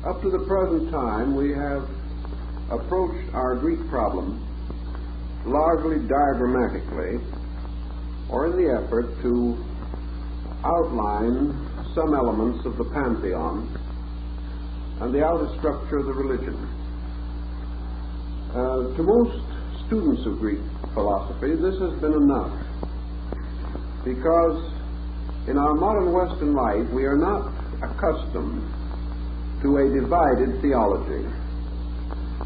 Up to the present time, we have approached our Greek problem largely diagrammatically, or in the effort to outline some elements of the pantheon and the outer structure of the religion. To most students of Greek philosophy, this has been enough, because in our modern Western life, we are not accustomed to a divided theology.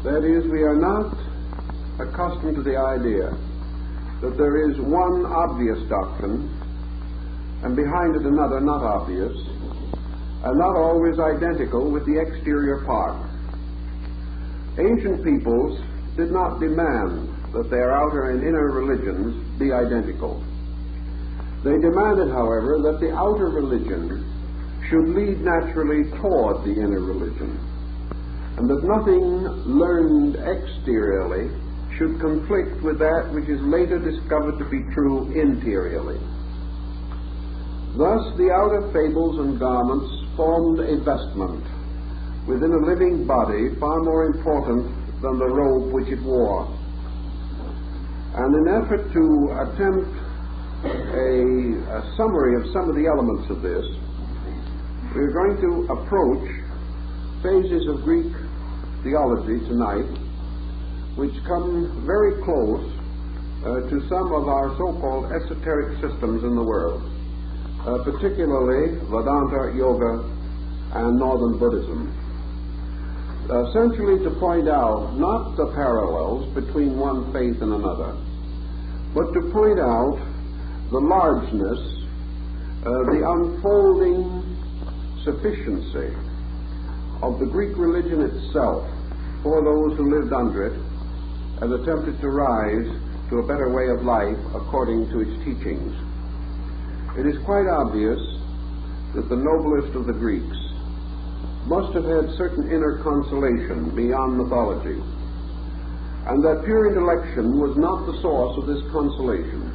That is, we are not accustomed to the idea that there is one obvious doctrine and behind it another not obvious and not always identical with the exterior part. Ancient peoples did not demand that their outer and inner religions be identical. They demanded, however, that the outer religion should lead naturally toward the inner religion, and that nothing learned exteriorly should conflict with that which is later discovered to be true interiorly. Thus, the outer fables and garments formed a vestment within a living body far more important than the robe which it wore. And in an effort to attempt a summary of some of the elements of this, we're going to approach phases of Greek theology tonight which come very close to some of our so-called esoteric systems in the world, particularly Vedanta, Yoga, and Northern Buddhism. Essentially to point out not the parallels between one faith and another, but to point out the largeness, the unfolding sufficiency of the Greek religion itself for those who lived under it and attempted to rise to a better way of life according to its teachings. It is quite obvious that the noblest of the Greeks must have had certain inner consolation beyond mythology, and that pure intellection was not the source of this consolation.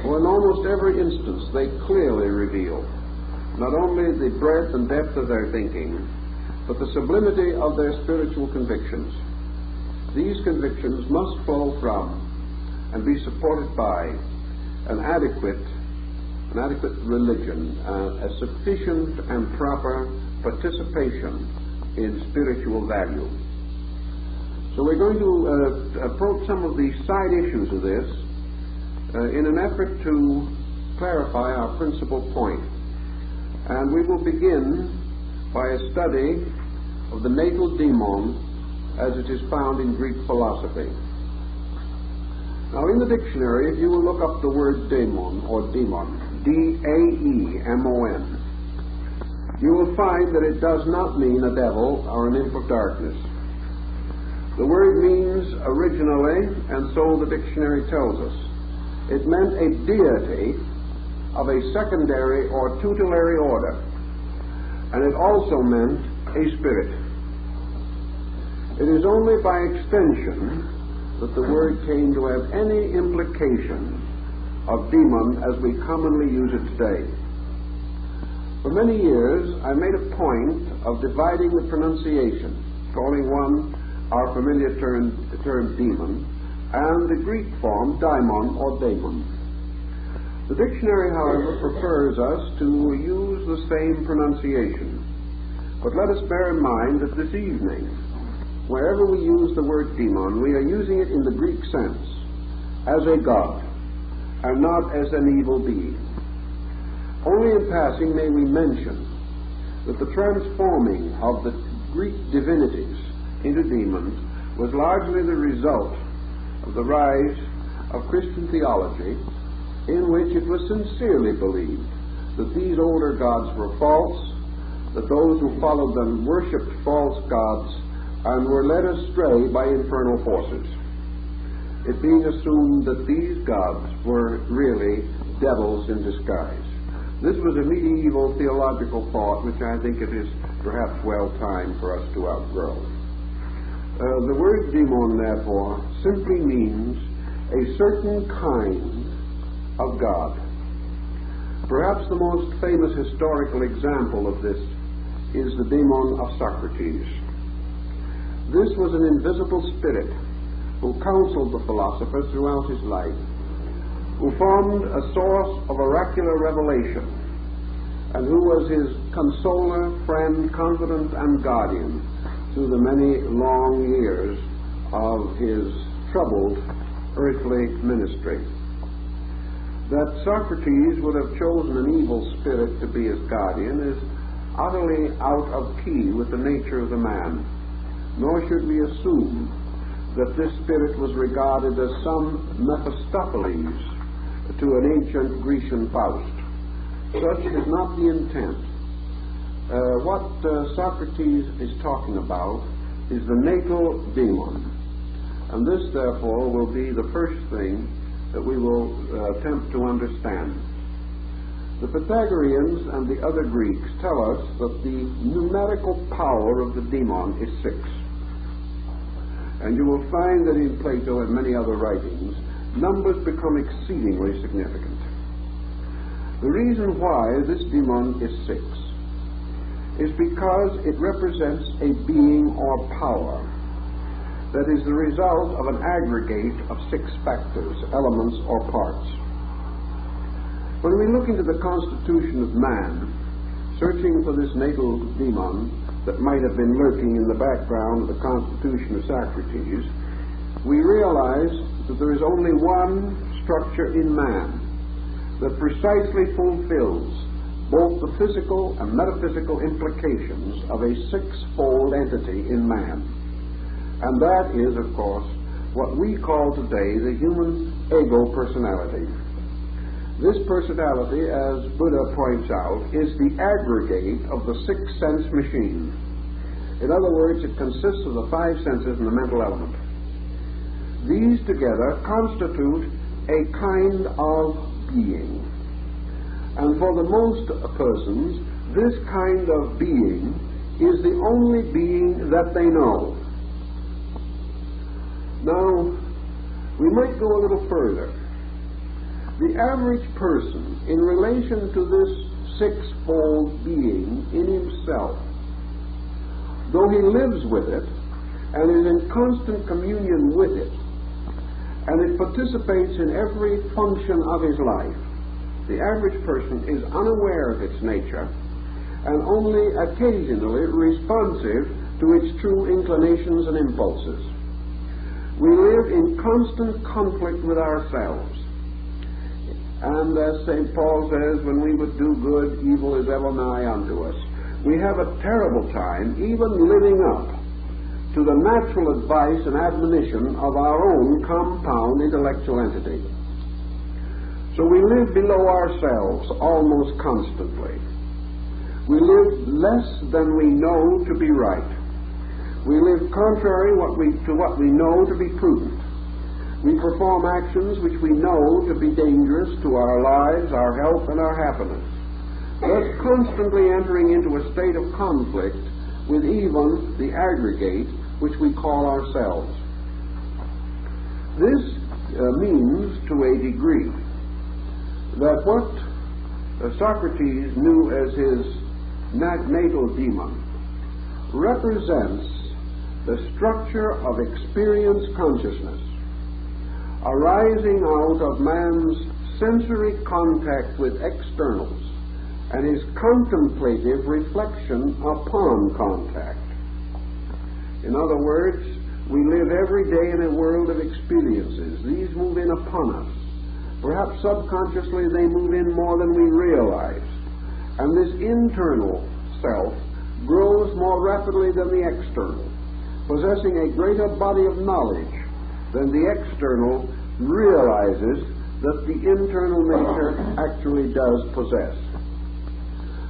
For in almost every instance they clearly reveal not only the breadth and depth of their thinking, but the sublimity of their spiritual convictions. These convictions must flow from and be supported by an adequate religion, a sufficient and proper participation in spiritual value. So we're going to approach some of the side issues of this in an effort to clarify our principal point. And we will begin by a study of the natal daemon as it is found in Greek philosophy. Now, in the dictionary, if you will look up the word daemon, or demon, D-A-E-M-O-N, you will find that it does not mean a devil or an imp of darkness. The word means originally, and so the dictionary tells us, it meant a deity of a secondary or tutelary order, and it also meant a spirit. It is only by extension that the word came to have any implication of demon as we commonly use it today. For many years, I made a point of dividing the pronunciation, calling one our familiar term demon, and the Greek form daimon or daemon. The dictionary, however, prefers us to use the same pronunciation. But let us bear in mind that this evening, wherever we use the word demon, we are using it in the Greek sense, as a god, and not as an evil being. Only in passing may we mention that the transforming of the Greek divinities into demons was largely the result of the rise of Christian theology, in which it was sincerely believed that these older gods were false, that those who followed them worshipped false gods, and were led astray by infernal forces, it being assumed that these gods were really devils in disguise. This was a medieval theological thought which I think it is perhaps well timed for us to outgrow. The word demon, therefore, simply means a certain kind of God. Perhaps the most famous historical example of this is the demon of Socrates. This was an invisible spirit who counseled the philosopher throughout his life, who formed a source of oracular revelation, and who was his consoler, friend, confidant, and guardian through the many long years of his troubled earthly ministry. That Socrates would have chosen an evil spirit to be his guardian is utterly out of key with the nature of the man, nor should we assume that this spirit was regarded as some Mephistopheles to an ancient Grecian Faust. Such is not the intent. What Socrates is talking about is the natal demon, and this therefore will be the first thing that we will attempt to understand. The Pythagoreans and the other Greeks tell us that the numerical power of the demon is 6. And you will find that in Plato and many other writings, numbers become exceedingly significant. The reason why this demon is 6 is because it represents a being or power that is the result of an aggregate of 6 factors, elements, or parts. When we look into the constitution of man, searching for this natal demon that might have been lurking in the background of the constitution of Socrates, we realize that there is only one structure in man that precisely fulfills both the physical and metaphysical implications of a 6-fold entity in man. And that is, of course, what we call today the human ego personality. This personality, as Buddha points out, is the aggregate of the 6-sense machine. In other words, it consists of the 5 senses and the mental element. These together constitute a kind of being. And for the most persons, this kind of being is the only being that they know. Now, we might go a little further. The average person, in relation to this 6-fold being in himself, though he lives with it and is in constant communion with it, and it participates in every function of his life, the average person is unaware of its nature and only occasionally responsive to its true inclinations and impulses. We live in constant conflict with ourselves. And as St. Paul says, when we would do good, evil is ever nigh unto us. We have a terrible time even living up to the natural advice and admonition of our own compound intellectual entity. So we live below ourselves almost constantly. We live less than we know to be right. We live contrary to what we know to be prudent. We perform actions which we know to be dangerous to our lives, our health, and our happiness, thus constantly entering into a state of conflict with even the aggregate which we call ourselves. This means, to a degree, that what Socrates knew as his natal demon represents the structure of experience consciousness arising out of man's sensory contact with externals and his contemplative reflection upon contact. In other words, we live every day in a world of experiences. These move in upon us. Perhaps subconsciously they move in more than we realize. And this internal self grows more rapidly than the external, possessing a greater body of knowledge than the external realizes that the internal nature actually does possess.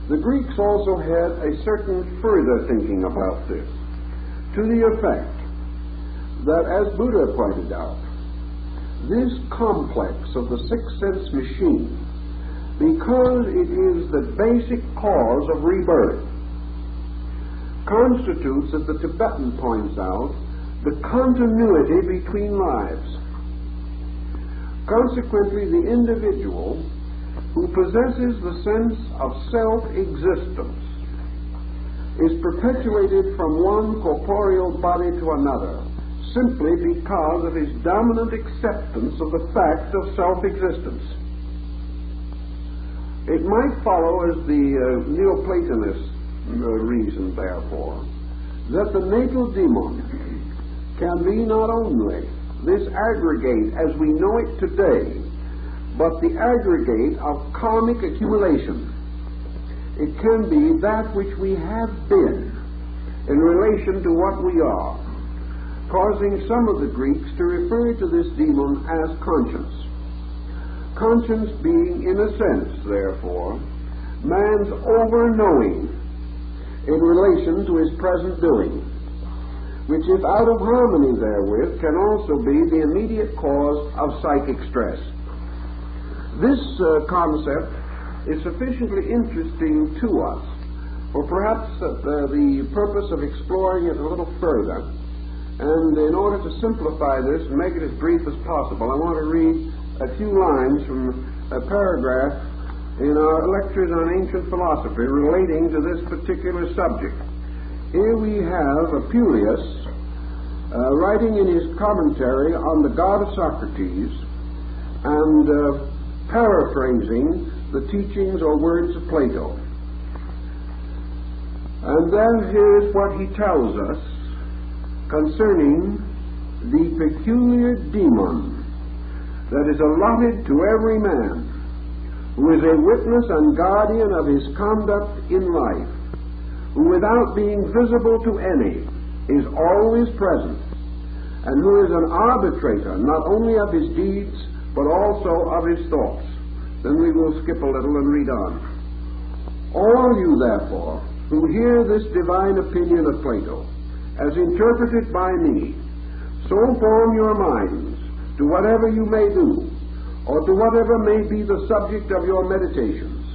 The Greeks also had a certain further thinking about this, to the effect that, as Buddha pointed out, this complex of the 6-sense machine, because it is the basic cause of rebirth, constitutes, as the Tibetan points out, the continuity between lives. Consequently, the individual who possesses the sense of self-existence is perpetuated from one corporeal body to another, simply because of his dominant acceptance of the fact of self-existence. It might follow, as the Neoplatonists reason, therefore, that the natal demon can be not only this aggregate as we know it today, but the aggregate of karmic accumulation. It can be that which we have been in relation to what we are, causing some of the Greeks to refer to this demon as conscience. Conscience being, in a sense, therefore, man's over-knowing in relation to his present doing, which, if out of harmony therewith, can also be the immediate cause of psychic stress. This concept is sufficiently interesting to us for perhaps the purpose of exploring it a little further. And in order to simplify this and make it as brief as possible, I want to read a few lines from a paragraph in our Lectures on Ancient Philosophy relating to this particular subject. Here we have Apuleius writing in his commentary on the God of Socrates and paraphrasing the teachings or words of Plato. And then here's what he tells us concerning the peculiar demon that is allotted to every man, who is a witness and guardian of his conduct in life, who without being visible to any is always present, and who is an arbitrator not only of his deeds but also of his thoughts. Then we will skip a little and read on. All you, therefore, who hear this divine opinion of Plato, as interpreted by me, so form your minds to whatever you may do, or to whatever may be the subject of your meditations,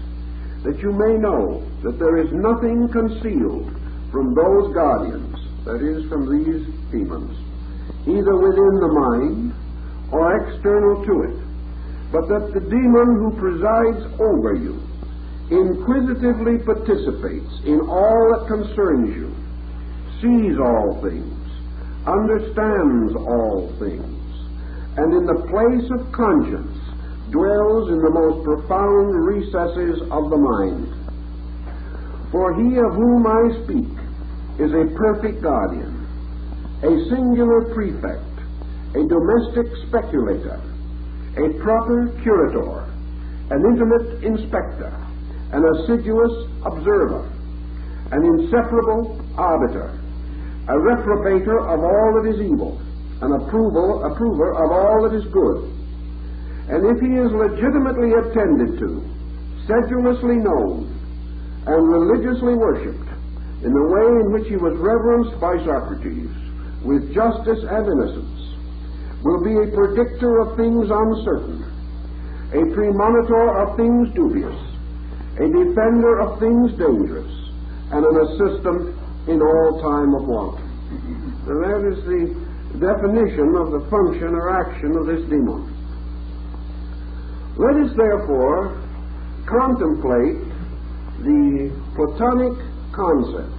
that you may know that there is nothing concealed from those guardians, that is, from these demons, either within the mind or external to it, but that the demon who presides over you inquisitively participates in all that concerns you, sees all things, understands all things, and in the place of conscience dwells in the most profound recesses of the mind. For he of whom I speak is a perfect guardian, a singular prefect, a domestic speculator, a proper curator, an intimate inspector, an assiduous observer, an inseparable arbiter, a reprobator of all that is evil, an approver of all that is good. And if he is legitimately attended to, sedulously known, and religiously worshipped in the way in which he was reverenced by Socrates, with justice and innocence, will be a predictor of things uncertain, a premonitor of things dubious, a defender of things dangerous, and an assistant in all time of want. Now that is the definition of the function or action of this demon. Let us therefore contemplate the Platonic concept,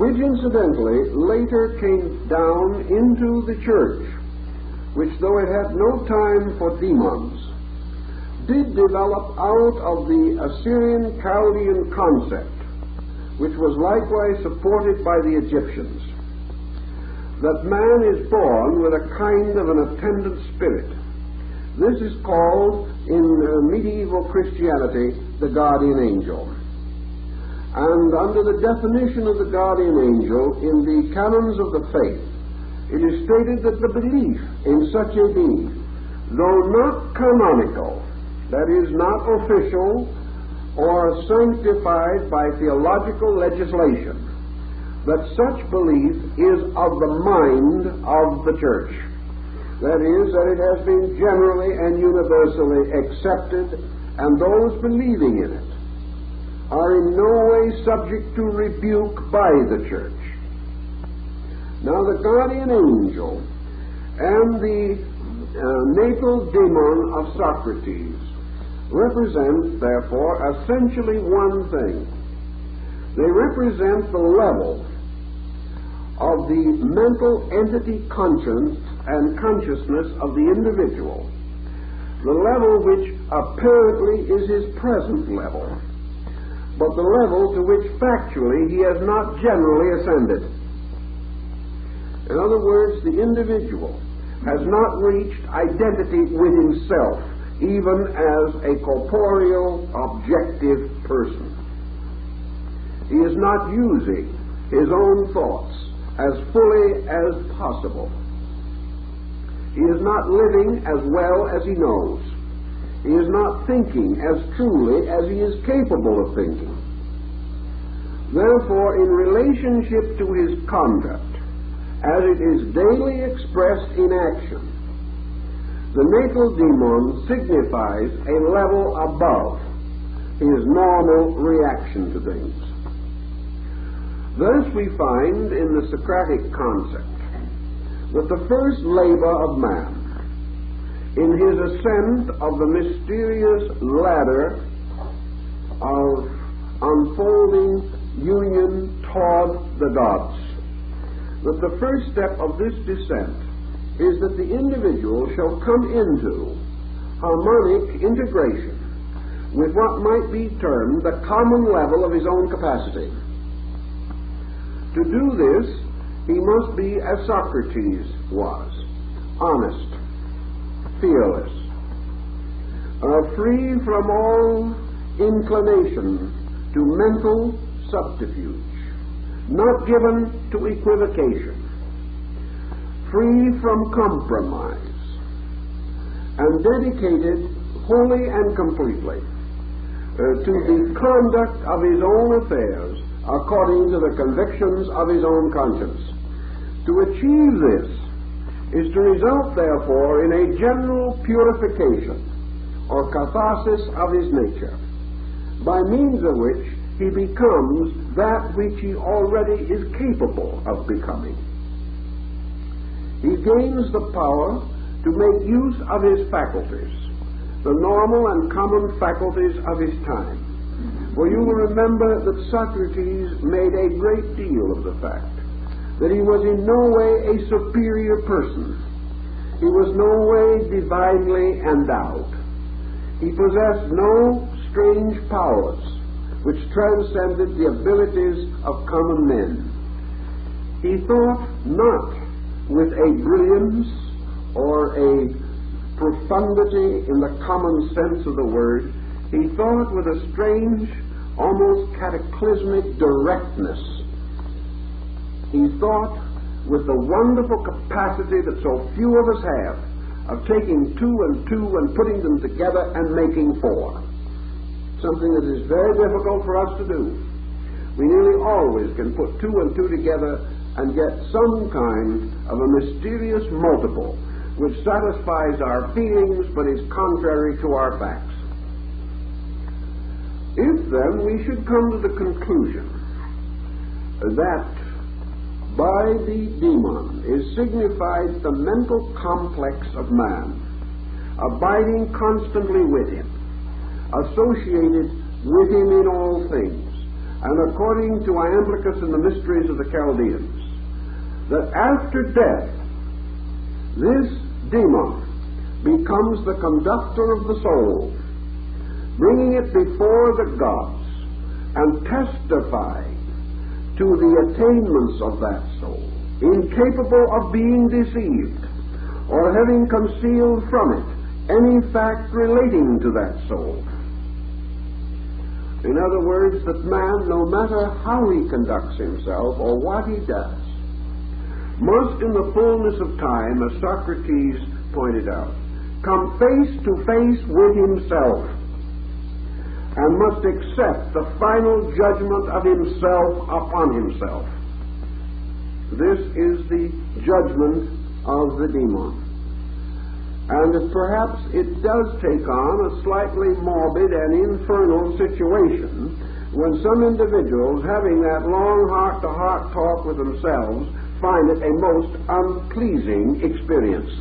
which incidentally later came down into the church, which, though it had no time for demons, did develop out of the Assyrian Chaldean concept, which was likewise supported by the Egyptians, that man is born with a kind of an attendant spirit. This is called, in medieval Christianity, the guardian angel. And under the definition of the guardian angel in the canons of the faith, it is stated that the belief in such a being, though not canonical, that is, not official or sanctified by theological legislation, that such belief is of the mind of the church. That is, that it has been generally and universally accepted, and those believing in it are in no way subject to rebuke by the church. Now, the guardian angel and the natal demon of Socrates represent, therefore, essentially one thing. They represent the level of the mental entity conscience and consciousness of the individual, the level which apparently is his present level, but the level to which factually he has not generally ascended. In other words, the individual has not reached identity with himself, even as a corporeal, objective person. He is not using his own thoughts as fully as possible. He is not living as well as he knows. He is not thinking as truly as he is capable of thinking. Therefore, in relationship to his conduct, as it is daily expressed in action, the natal demon signifies a level above his normal reaction to things. Thus we find in the Socratic concept that the first labor of man in his ascent of the mysterious ladder of unfolding union toward the gods, that the first step of this descent is that the individual shall come into harmonic integration with what might be termed the common level of his own capacity. To do this, he must be as Socrates was, honest, fearless, free from all inclination to mental subterfuge, not given to equivocation, free from compromise, and dedicated wholly and completely to the conduct of his own affairs according to the convictions of his own conscience. To achieve this is to result, therefore, in a general purification or catharsis of his nature, by means of which he becomes that which he already is capable of becoming. He gains the power to make use of his faculties, the normal and common faculties of his time. For you will remember that Socrates made a great deal of the fact that he was in no way a superior person. He was no way divinely endowed. He possessed no strange powers which transcended the abilities of common men. He thought not with a brilliance or a profundity in the common sense of the word. He thought with a strange, almost cataclysmic directness. He thought with the wonderful capacity that so few of us have of taking two and putting them together and making four. Something that is very difficult for us to do. We nearly always can put two and two together and get some kind of a mysterious multiple which satisfies our feelings but is contrary to our facts. If then we should come to the conclusion that by the demon is signified the mental complex of man, abiding constantly with him, associated with him in all things, and according to Iamblichus in the Mysteries of the Chaldeans, that after death this demon becomes the conductor of the soul, bringing it before the gods and testifying to the attainments of that soul, incapable of being deceived or having concealed from it any fact relating to that soul. In other words, that man, no matter how he conducts himself or what he does, must in the fullness of time, as Socrates pointed out, come face to face with himself and must accept the final judgment of himself upon himself. This is the judgment of the demon. And perhaps it does take on a slightly morbid and infernal situation when some individuals, having that long heart-to-heart talk with themselves, find it a most unpleasing experience.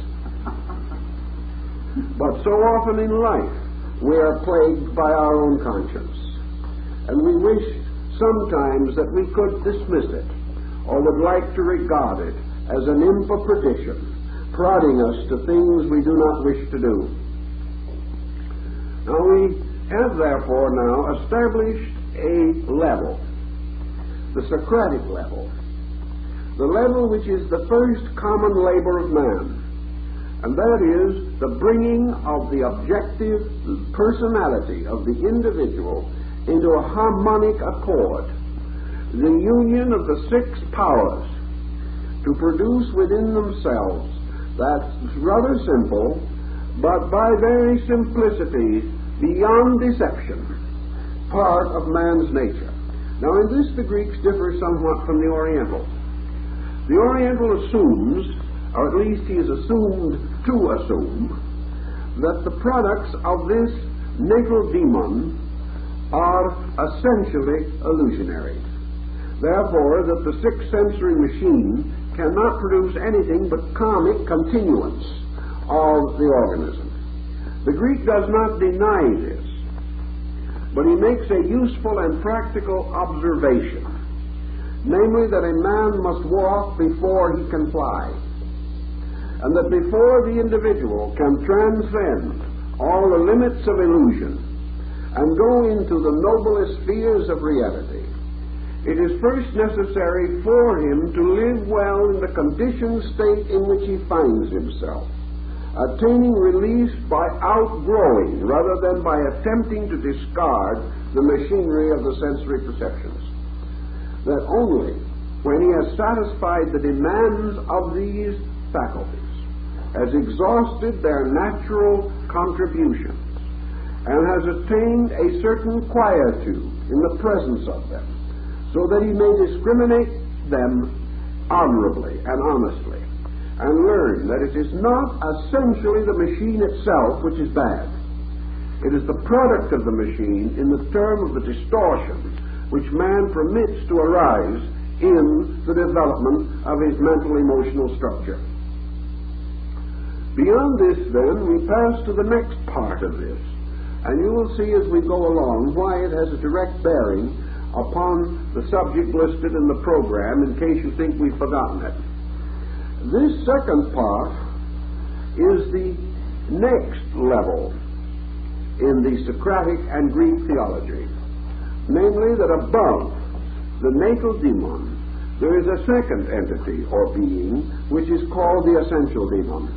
But so often in life, we are plagued by our own conscience, and we wish sometimes that we could dismiss it or would like to regard it as an imp of perdition, prodding us to things we do not wish to do. Now we have therefore now established a level, the Socratic level, the level which is the first common labor of man, and that is the bringing of the objective personality of the individual into a harmonic accord, the union of the six powers to produce within themselves that rather simple, but by very simplicity, beyond deception, part of man's nature. Now in this the Greeks differ somewhat from the Orientals. The Oriental assumes, or at least he is assumed to assume, that the products of this natal demon are essentially illusionary. Therefore, that the sixth sensory machine cannot produce anything but karmic continuance of the organism. The Greek does not deny this, but he makes a useful and practical observation, namely that a man must walk before he can fly, and that before the individual can transcend all the limits of illusion and go into the noblest spheres of reality, it is first necessary for him to live well in the conditioned state in which he finds himself, attaining release by outgrowing rather than by attempting to discard the machinery of the sensory perceptions. That only when he has satisfied the demands of these faculties, has exhausted their natural contributions, and has attained a certain quietude in the presence of them, so that he may discriminate them honorably and honestly, and learn that it is not essentially the machine itself which is bad. It is the product of the machine in the term of the distortion which man permits to arise in the development of his mental emotional structure. Beyond this, then, we pass to the next part of this, and you will see as we go along why it has a direct bearing upon the subject listed in the program, in case you think we've forgotten it. This second part is the next level in the Socratic and Greek theology, namely that above the natal demon there is a second entity or being which is called the essential demon.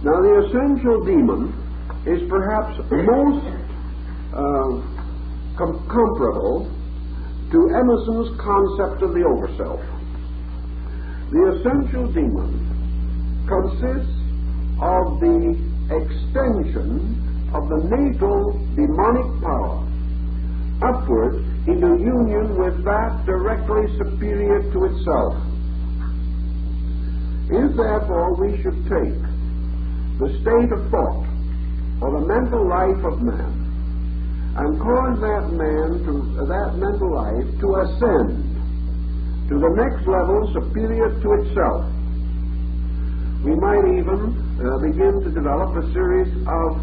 Now the essential demon is perhaps most comparable to Emerson's concept of the overself. The essential demon consists of the extension of the natal demonic power upward into union with that directly superior to itself. If therefore we should take the state of thought or the mental life of man and cause that mental life to ascend to the next level superior to itself, we might even begin to develop a series of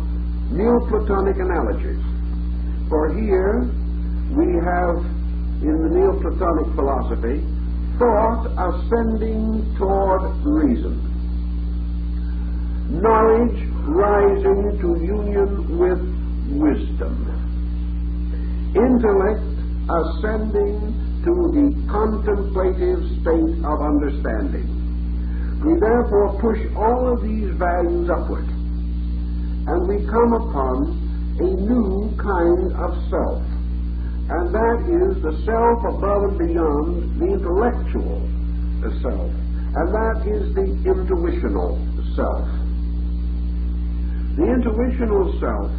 Neoplatonic analogies. For here we have in the Neoplatonic philosophy thought ascending toward reason, knowledge rising to union with wisdom, intellect ascending to the contemplative state of understanding. We therefore push all of these values upward, and we come upon a new kind of self, and that is the self above and beyond the intellectual self, and that is the intuitional self. The intuitional self,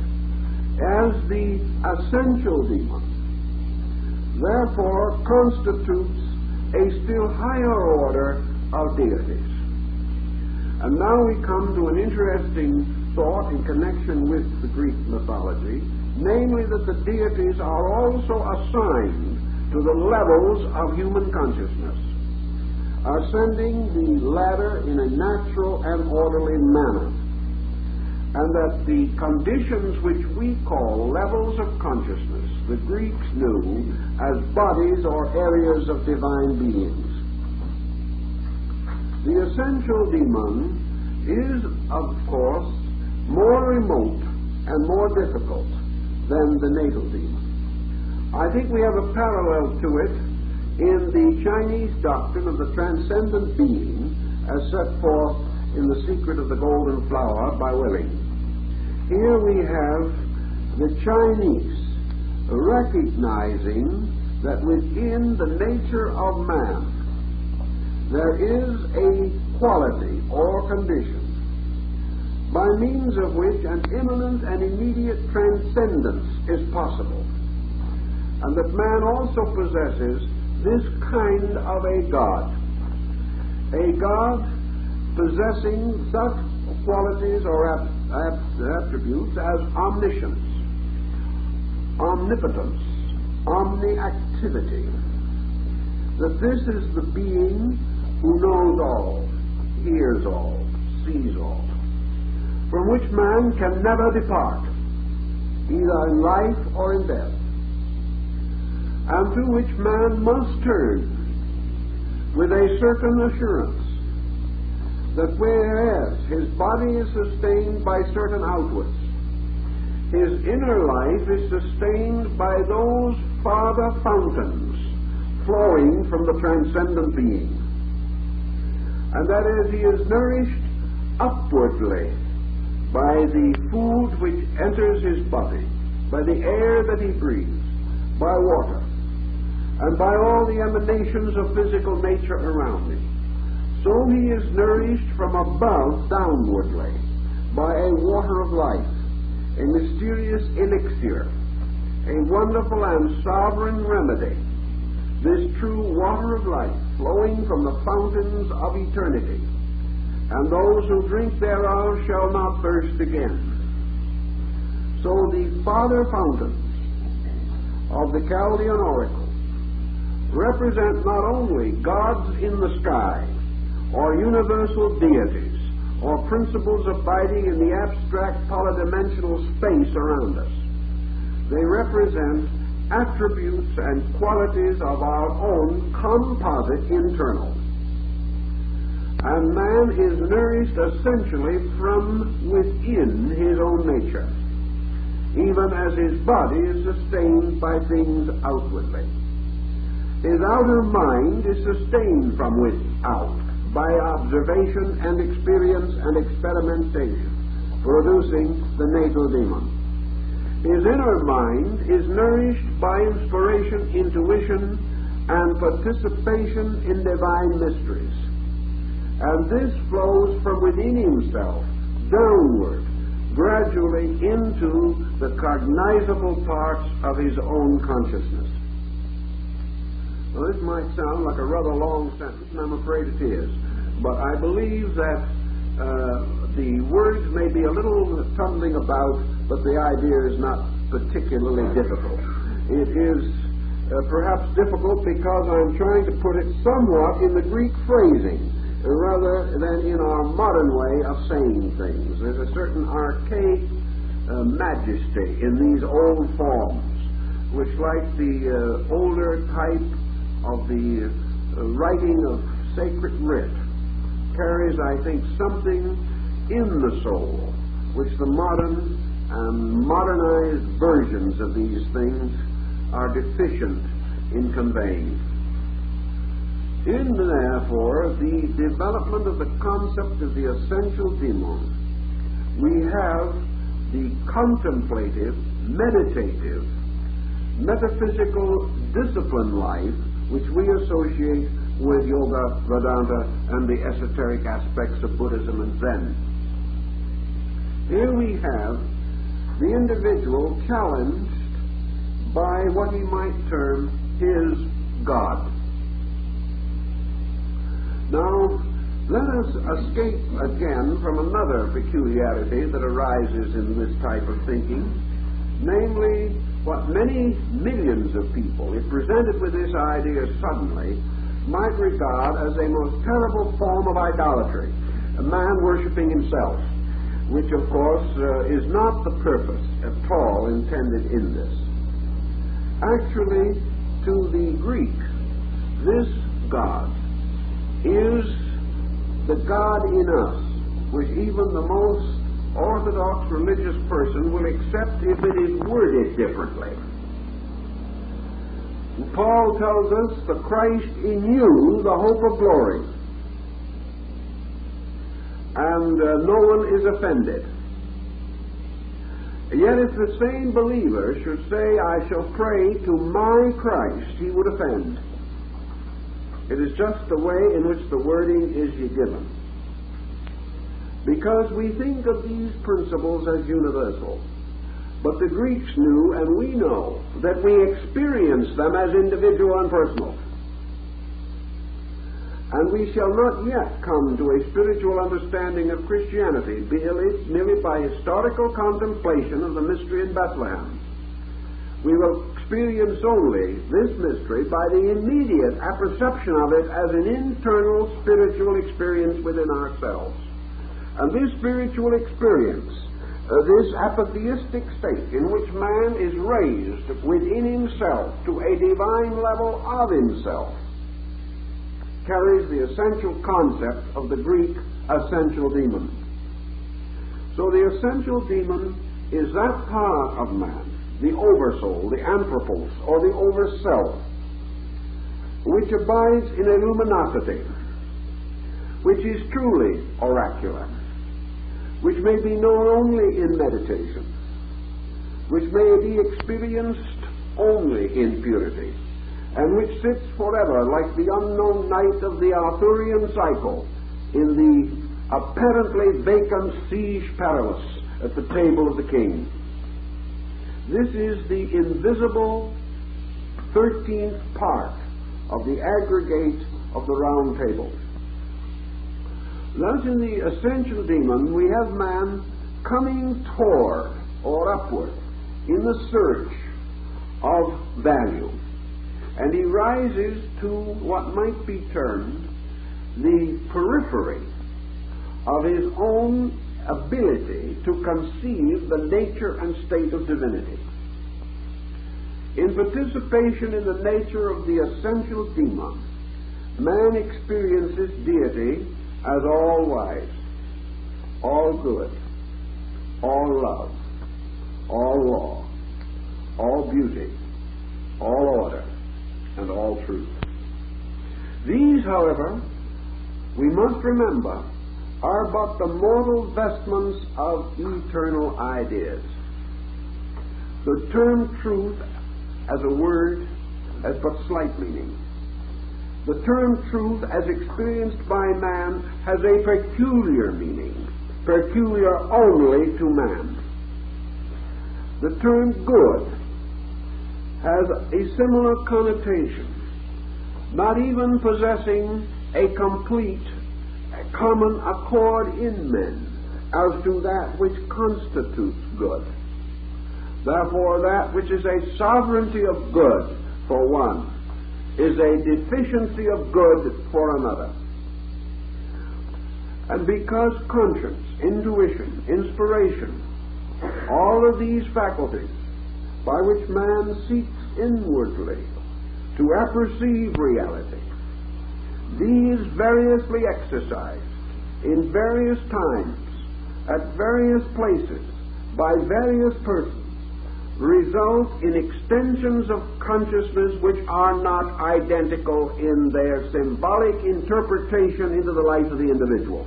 as the essential demon, therefore constitutes a still higher order of deities. And now we come to an interesting thought in connection with the Greek mythology, namely that the deities are also assigned to the levels of human consciousness, ascending the ladder in a natural and orderly manner. and that the conditions which we call levels of consciousness, the Greeks knew as bodies or areas of divine beings. The essential demon is, of course, more remote and more difficult than the natal demon. I think we have a parallel to it in the Chinese doctrine of the transcendent being as set forth in The Secret of the Golden Flower by Willing. Here we have the Chinese recognizing that within the nature of man there is a quality or condition by means of which an imminent and immediate transcendence is possible, and that man also possesses this kind of a God possessing such qualities or attributes as omniscience, omnipotence, omniactivity, that this is the being who knows all, hears all, sees all, from which man can never depart, either in life or in death, and to which man must turn with a certain assurance that whereas his body is sustained by certain outwards, his inner life is sustained by those farther fountains flowing from the transcendent being. And that is, he is nourished upwardly by the food which enters his body, by the air that he breathes, by water, and by all the emanations of physical nature around him. So he is nourished from above downwardly by a water of life, a mysterious elixir, a wonderful and sovereign remedy, this true water of life flowing from the fountains of eternity, and those who drink thereof shall not thirst again. So the farther fountains of the Chaldean oracle represent not only gods in the sky, or universal deities, or principles abiding in the abstract polydimensional space around us. They represent attributes and qualities of our own composite internal. And man is nourished essentially from within his own nature, even as his body is sustained by things outwardly. His outer mind is sustained from without by observation and experience and experimentation, producing the natal demon. His inner mind is nourished by inspiration, intuition, and participation in divine mysteries. And this flows from within himself, downward, gradually into the cognizable parts of his own consciousness. Well, this might sound like a rather long sentence, and I'm afraid it is. But I believe that the words may be a little tumbling about, but the idea is not particularly difficult. It is perhaps difficult because I'm trying to put it somewhat in the Greek phrasing, rather than in our modern way of saying things. There's a certain archaic majesty in these old forms, which, like the older type of the writing of sacred writ, carries, I think, something in the soul which the modern and modernized versions of these things are deficient in conveying. In, therefore, the development of the concept of the essential demon, we have the contemplative, meditative, metaphysical discipline life which we associate with Yoga, Vedanta, and the esoteric aspects of Buddhism and Zen. Here we have the individual challenged by what he might term his God. Now, let us escape again from another peculiarity that arises in this type of thinking, namely, what many millions of people, if presented with this idea suddenly, might regard as a most terrible form of idolatry, a man worshipping himself. which of course is not the purpose at all intended in this. Actually, to the Greek, this God is the God in us, which even the most orthodox religious person will accept if it is worded differently. Paul tells us, the Christ in you, the hope of glory. And no one is offended. Yet if the same believer should say, I shall pray to my Christ, he would offend. It is just the way in which the wording is given. Because we think of these principles as universal. But the Greeks knew, and we know, that we experience them as individual and personal. And we shall not yet come to a spiritual understanding of Christianity merely by historical contemplation of the mystery in Bethlehem. We will experience only this mystery by the immediate apperception of it as an internal spiritual experience within ourselves. And this spiritual experience, this apatheistic state in which man is raised within himself to a divine level of himself, carries the essential concept of the Greek essential demon. So the essential demon is that part of man, the oversoul, the anthropos, or the overself, which abides in a luminosity, which is truly oracular, which may be known only in meditation, which may be experienced only in purity, and which sits forever like the unknown knight of the Arthurian cycle in the apparently vacant siege perilous at the table of the king. This is the invisible 13th part of the aggregate of the round table. Thus in the essential demon we have man coming toward or upward in the search of value. And he rises to what might be termed the periphery of his own ability to conceive the nature and state of divinity. In participation in the nature of the essential demon, man experiences deity as all wise, all good, all love, all law, all beauty, all order, and all truth. These, however, we must remember, are but the mortal vestments of eternal ideas. The term truth as a word has but slight meaning. The term truth as experienced by man has a peculiar meaning, peculiar only to man. The term good has a similar connotation, not even possessing a complete common accord in men as to that which constitutes good. Therefore, that which is a sovereignty of good for one is a deficiency of good for another. And because conscience, intuition, inspiration, all of these faculties by which man seeks inwardly to apperceive reality, these variously exercised in various times, at various places, by various persons, result in extensions of consciousness which are not identical in their symbolic interpretation into the life of the individual.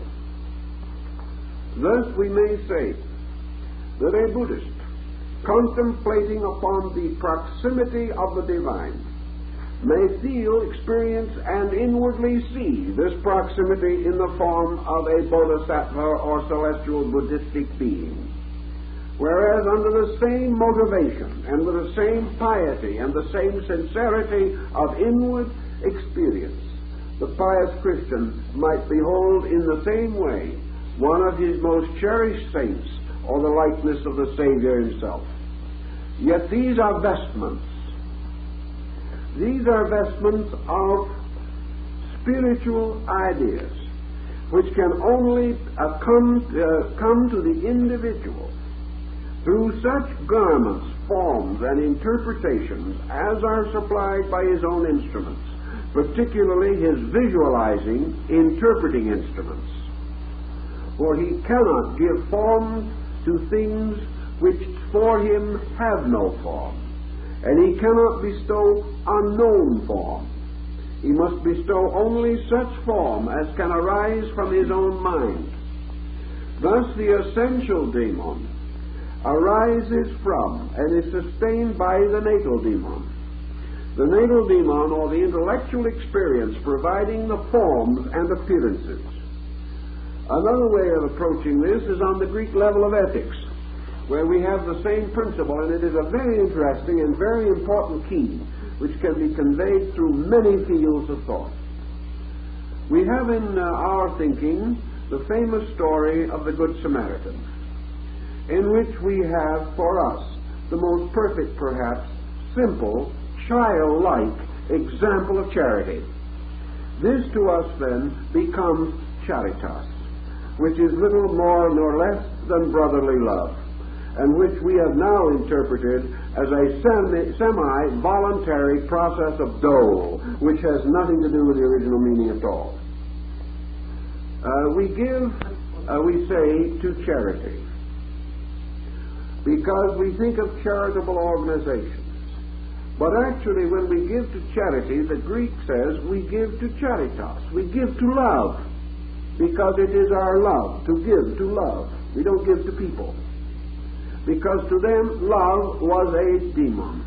Thus we may say that a Buddhist, contemplating upon the proximity of the divine, may feel, experience, and inwardly see this proximity in the form of a bodhisattva or celestial Buddhistic being. Whereas under the same motivation and with the same piety and the same sincerity of inward experience, the pious Christian might behold in the same way one of his most cherished saints or the likeness of the Savior himself. Yet these are vestments. These are vestments of spiritual ideas, which can only come to the individual through such garments, forms, and interpretations as are supplied by his own instruments, particularly his visualizing, interpreting instruments. For he cannot give form to things which for him have no form, and he cannot bestow unknown form. He must bestow only such form as can arise from his own mind. Thus the essential demon arises from and is sustained by the natal demon. The natal demon, or the intellectual experience, providing the forms and appearances. Another way of approaching this is on the Greek level of ethics, where we have the same principle, and it is a very interesting and very important key which can be conveyed through many fields of thought. We have in our thinking the famous story of the Good Samaritan, in which we have for us the most perfect, perhaps, simple, childlike example of charity. This to us then becomes charitas, which is little more nor less than brotherly love, and which we have now interpreted as a semi-voluntary process of dole, which has nothing to do with the original meaning at all. We say, to charity, because we think of charitable organizations. But actually, when we give to charity, the Greek says we give to charitas. We give to love, because it is our love to give to love. We don't give to people, because to them love was a demon,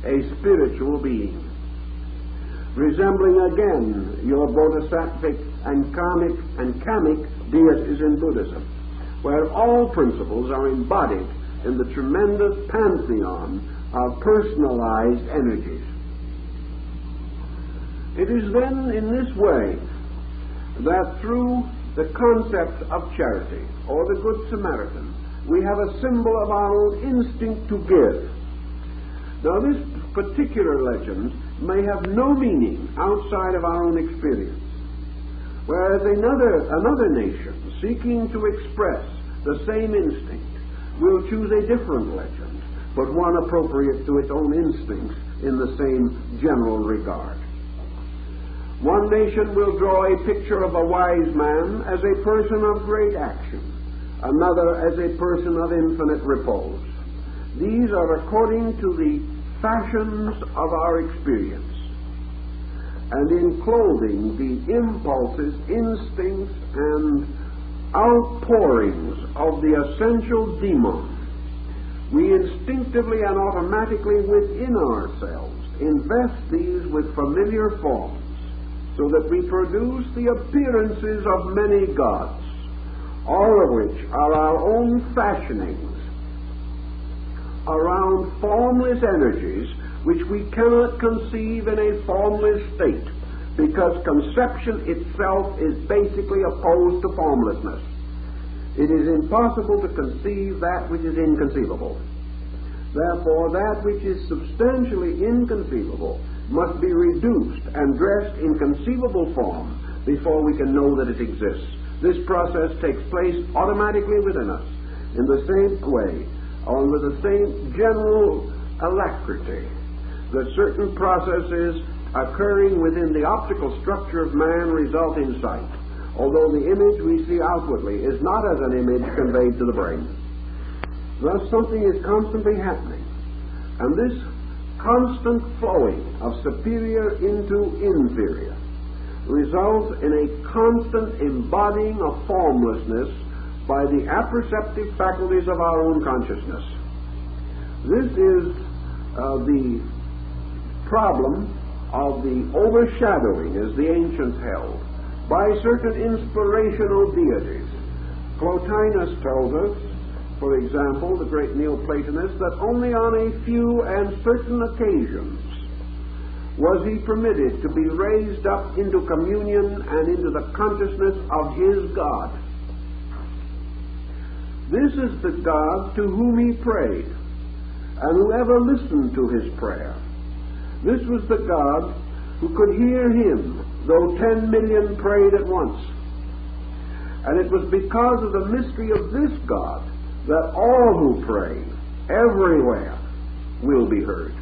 a spiritual being, resembling again your bodhisattvic and kamic deities in Buddhism, where all principles are embodied in the tremendous pantheon of personalized energies. It is then in this way that through the concept of charity, or the Good Samaritan, we have a symbol of our own instinct to give. Now, this particular legend may have no meaning outside of our own experience, whereas another nation, seeking to express the same instinct, will choose a different legend, but one appropriate to its own instincts in the same general regard. One nation will draw a picture of a wise man as a person of great action, another as a person of infinite repose. These are according to the fashions of our experience, and in clothing the impulses, instincts, and outpourings of the essential demon, we instinctively and automatically within ourselves invest these with familiar forms, so that we produce the appearances of many gods, all of which are our own fashionings around formless energies which we cannot conceive in a formless state, because conception itself is basically opposed to formlessness. It is impossible to conceive that which is inconceivable. Therefore, that which is substantially inconceivable must be reduced and dressed in conceivable form before we can know that it exists. This process takes place automatically within us in the same way, or with the same general alacrity, that certain processes occurring within the optical structure of man result in sight, although the image we see outwardly is not as an image conveyed to the brain. Thus something is constantly happening, and this constant flowing of superior into inferior results in a constant embodying of formlessness by the apperceptive faculties of our own consciousness. This is the problem of the overshadowing, as the ancients held, by certain inspirational deities. Plotinus tells us, for example, the great Neoplatonist, that only on a few and certain occasions was he permitted to be raised up into communion and into the consciousness of his God. This is the God to whom he prayed, and whoever listened to his prayer. This was the God who could hear him, though 10 million prayed at once. And it was because of the mystery of this God that all who pray everywhere will be heard.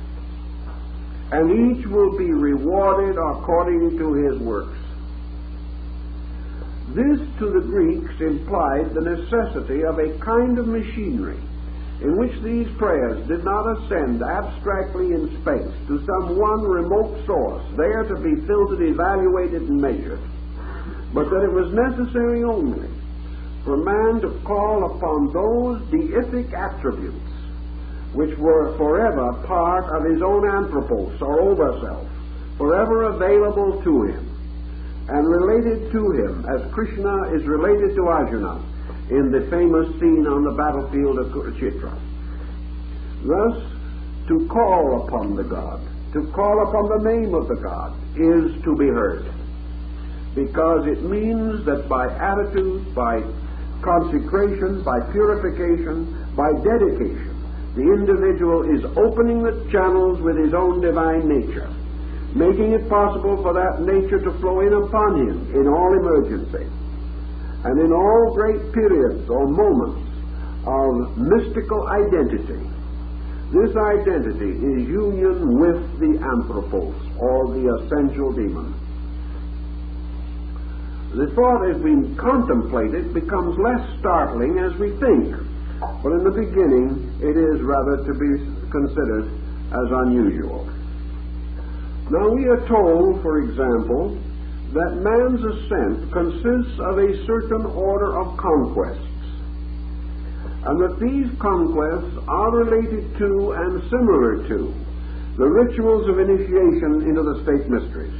And each will be rewarded according to his works. This, to the Greeks, implied the necessity of a kind of machinery in which these prayers did not ascend abstractly in space to some one remote source, there to be filtered, evaluated, and measured, but that it was necessary only for man to call upon those deific attributes which were forever part of his own anthropos, or overself, forever available to him, and related to him, as Krishna is related to Arjuna in the famous scene on the battlefield of Kurukshetra. Thus, to call upon the God, to call upon the name of the God, is to be heard, because it means that by attitude, by consecration, by purification, by dedication, the individual is opening the channels with his own divine nature, making it possible for that nature to flow in upon him in all emergency. And in all great periods or moments of mystical identity, this identity is union with the anthropos, or the essential demon. The thought, as we contemplate it, becomes less startling as we think, but in the beginning it is rather to be considered as unusual. Now we are told, for example, that man's ascent consists of a certain order of conquests, and that these conquests are related to and similar to the rituals of initiation into the state mysteries.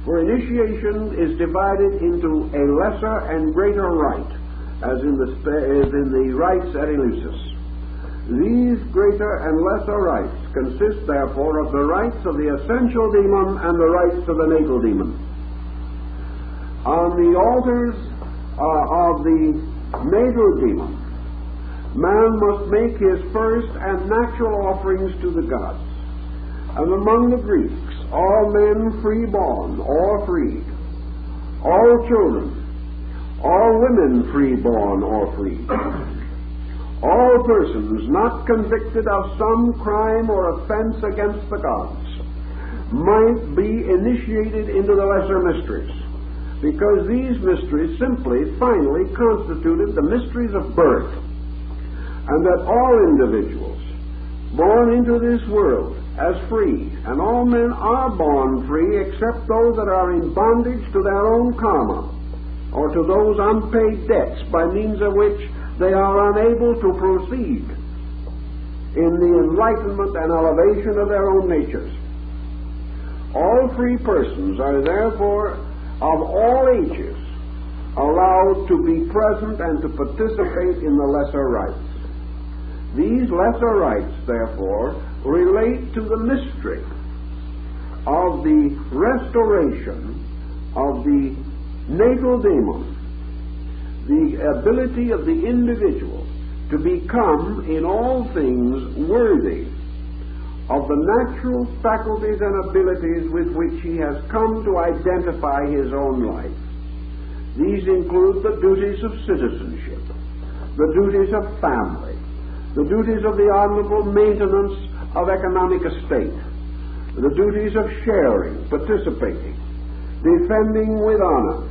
For initiation is divided into a lesser and greater rite, as in the rites at Eleusis. These greater and lesser rites consist, therefore, of the rites of the essential demon and the rites of the natal demon. On the altars of the natal demon, man must make his first and natural offerings to the gods. And among the Greeks, all men free-born or freed, all children, all women free-born or freed, all persons not convicted of some crime or offense against the gods might be initiated into the lesser mysteries, because these mysteries simply, finally constituted the mysteries of birth, and that all individuals born into this world as free, and all men are born free except those that are in bondage to their own karma, or to those unpaid debts by means of which they are unable to proceed in the enlightenment and elevation of their own natures. All free persons are therefore of all ages allowed to be present and to participate in the lesser rites. These lesser rites, therefore, relate to the mystery of the restoration of the natal demon, the ability of the individual to become in all things worthy of the natural faculties and abilities with which he has come to identify his own life. These include the duties of citizenship, the duties of family, the duties of the honorable maintenance of economic estate, the duties of sharing, participating, defending with honor,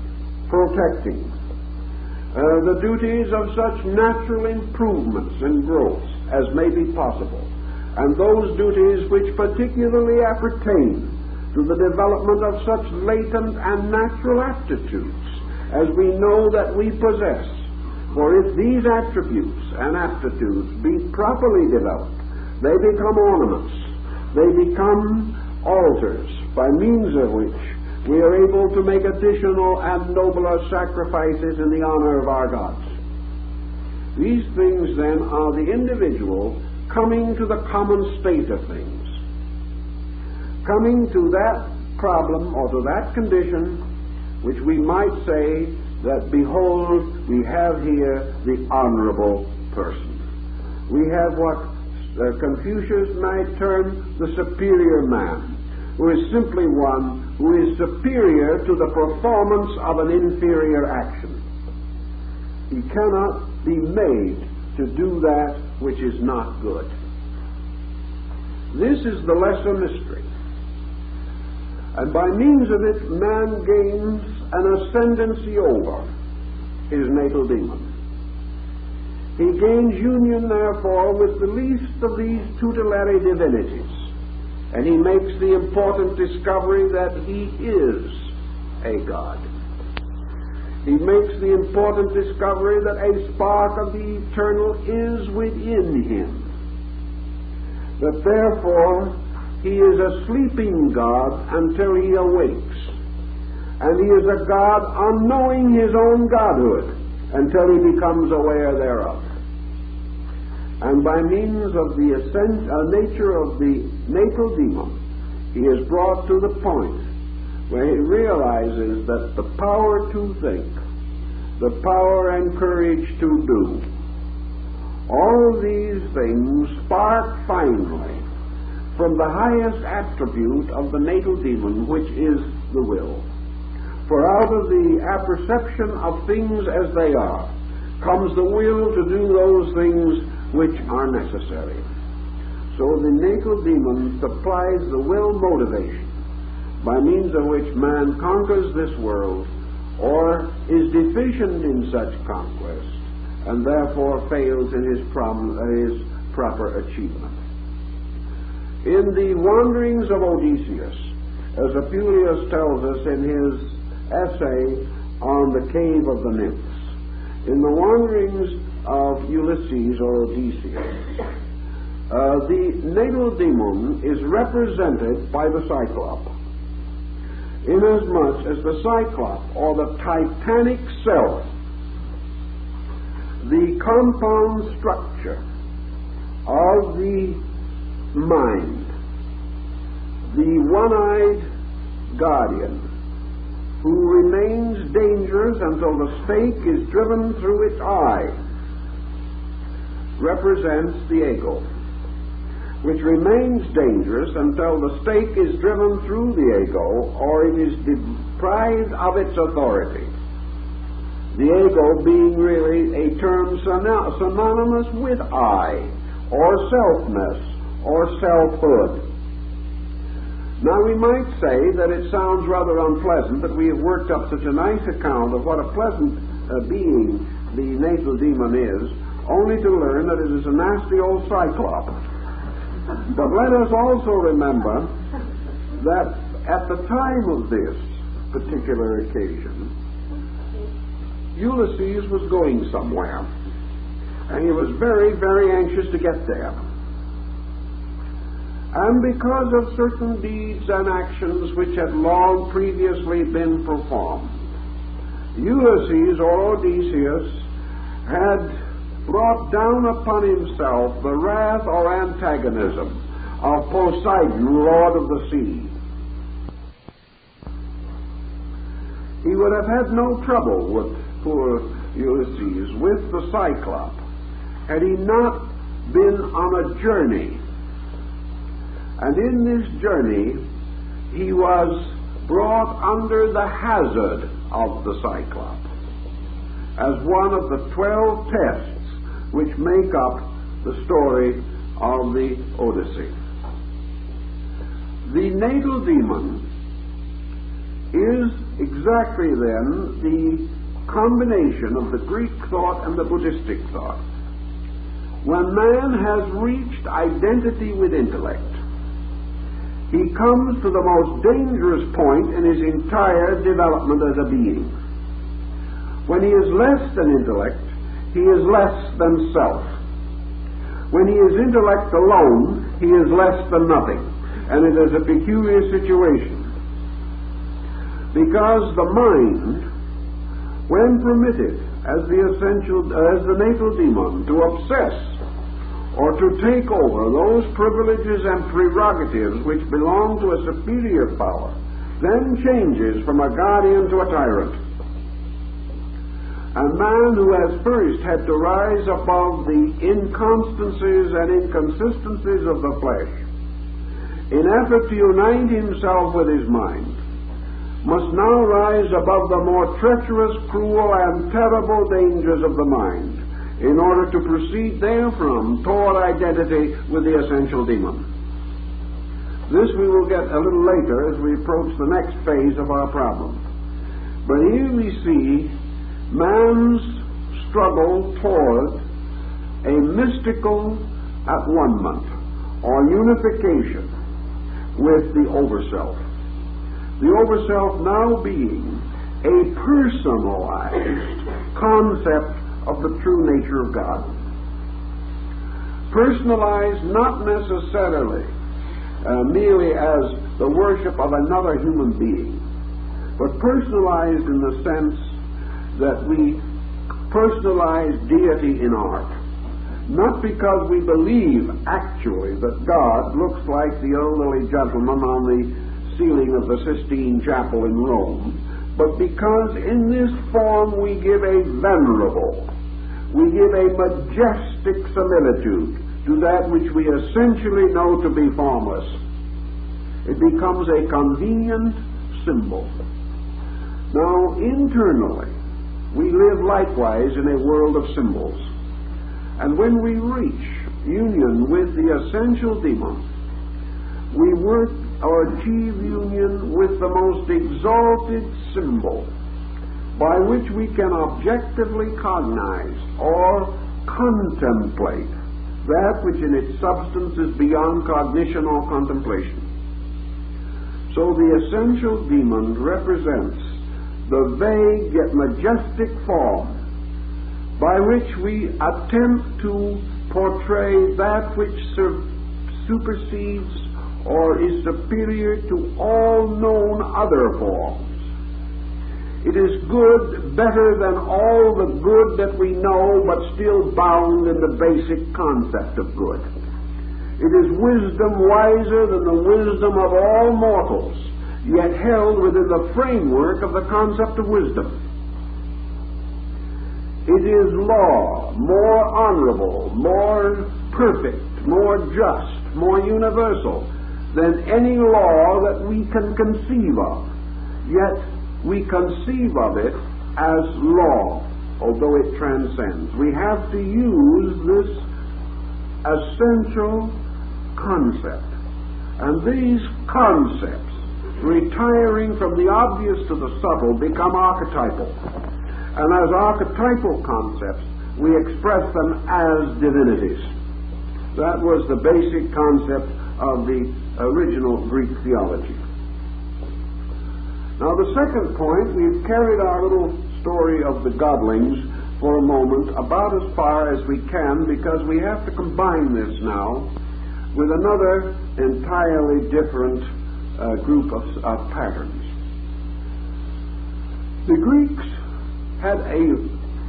protecting, the duties of such natural improvements and growth as may be possible, and those duties which particularly appertain to the development of such latent and natural aptitudes as we know that we possess. For if these attributes and aptitudes be properly developed, they become ornaments, they become altars by means of which we are able to make additional and nobler sacrifices in the honor of our gods. These things, then, are the individual coming to the common state of things, coming to that problem or to that condition which we might say that, behold, we have here the honorable person. We have what Confucius might term the superior man, who is simply one who is superior to the performance of an inferior action. He cannot be made to do that which is not good. This is the lesser mystery. And by means of it, man gains an ascendancy over his natal demon. He gains union, therefore, with the least of these tutelary divinities, and he makes the important discovery that he is a God. He makes the important discovery that a spark of the eternal is within him, that therefore he is a sleeping God until he awakes, and he is a God unknowing his own godhood until he becomes aware thereof. And by means of the nature of the natal demon, he is brought to the point where he realizes that the power to think, the power and courage to do, all these things spark finally from the highest attribute of the natal demon, which is the will. For out of the apperception of things as they are comes the will to do those things which are necessary. So the natal demon supplies the will motivation by means of which man conquers this world or is deficient in such conquest and therefore fails in his proper achievement. In the wanderings of Odysseus, as Apuleius tells us in his essay on the cave of the nymphs, in the wanderings of Ulysses or Odysseus, the natal demon is represented by the Cyclop, inasmuch as the Cyclop, or the titanic self, the compound structure of the mind, the one-eyed guardian, who remains dangerous until the stake is driven through its eye, represents the ego, which remains dangerous until the stake is driven through the ego or it is deprived of its authority. The ego being really a term synonymous with I, or selfness, or selfhood. Now we might say that it sounds rather unpleasant that we have worked up such a nice account of what a pleasant being the natal demon is, only to learn that it is a nasty old cyclop. But let us also remember that at the time of this particular occasion, Ulysses was going somewhere, and he was very, very anxious to get there. And because of certain deeds and actions which had long previously been performed, Ulysses, or Odysseus, had brought down upon himself the wrath or antagonism of Poseidon, lord of the sea. He would have had no trouble with poor Ulysses, with the Cyclop, had he not been on a journey. And in this journey, he was brought under the hazard of the Cyclop, as one of the 12 tests which make up the story of the Odyssey. The natal demon is exactly then the combination of the Greek thought and the Buddhistic thought. When man has reached identity with intellect, he comes to the most dangerous point in his entire development as a being. When he is less than intellect, he is less than self. When he is intellect alone, he is less than nothing. And it is a peculiar situation. Because the mind, when permitted as the natal demon to obsess or to take over those privileges and prerogatives which belong to a superior power, then changes from a guardian to a tyrant. A man who has first had to rise above the inconstancies and inconsistencies of the flesh in effort to unite himself with his mind, must now rise above the more treacherous, cruel, and terrible dangers of the mind in order to proceed therefrom toward identity with the essential demon. This we will get a little later as we approach the next phase of our problem. But here we see man's struggle toward a mystical at-one-ment or unification with the overself. The overself now being a personalized concept of the true nature of God. Personalized not necessarily merely as the worship of another human being, but personalized in the sense that we personalize deity in art. Not because we believe actually that God looks like the elderly gentleman on the ceiling of the Sistine Chapel in Rome, but because in this form we give a venerable, we give a majestic similitude to that which we essentially know to be formless. It becomes a convenient symbol. Now, internally, we live likewise in a world of symbols. And when we reach union with the essential demon, we work or achieve union with the most exalted symbol by which we can objectively cognize or contemplate that which in its substance is beyond cognition or contemplation. So the essential demon represents the vague yet majestic form by which we attempt to portray that which supersedes or is superior to all known other forms. It is good better than all the good that we know, but still bound in the basic concept of good. It is wisdom wiser than the wisdom of all mortals, yet held within the framework of the concept of wisdom. It is law, more honorable, more perfect, more just, more universal than any law that we can conceive of. Yet we conceive of it as law, although it transcends. We have to use this essential concept. And these concepts, retiring from the obvious to the subtle, become archetypal. And as archetypal concepts, we express them as divinities. That was the basic concept of the original Greek theology. Now, the second point, we've carried our little story of the godlings for a moment about as far as we can, because we have to combine this now with another entirely different group of patterns. The Greeks had a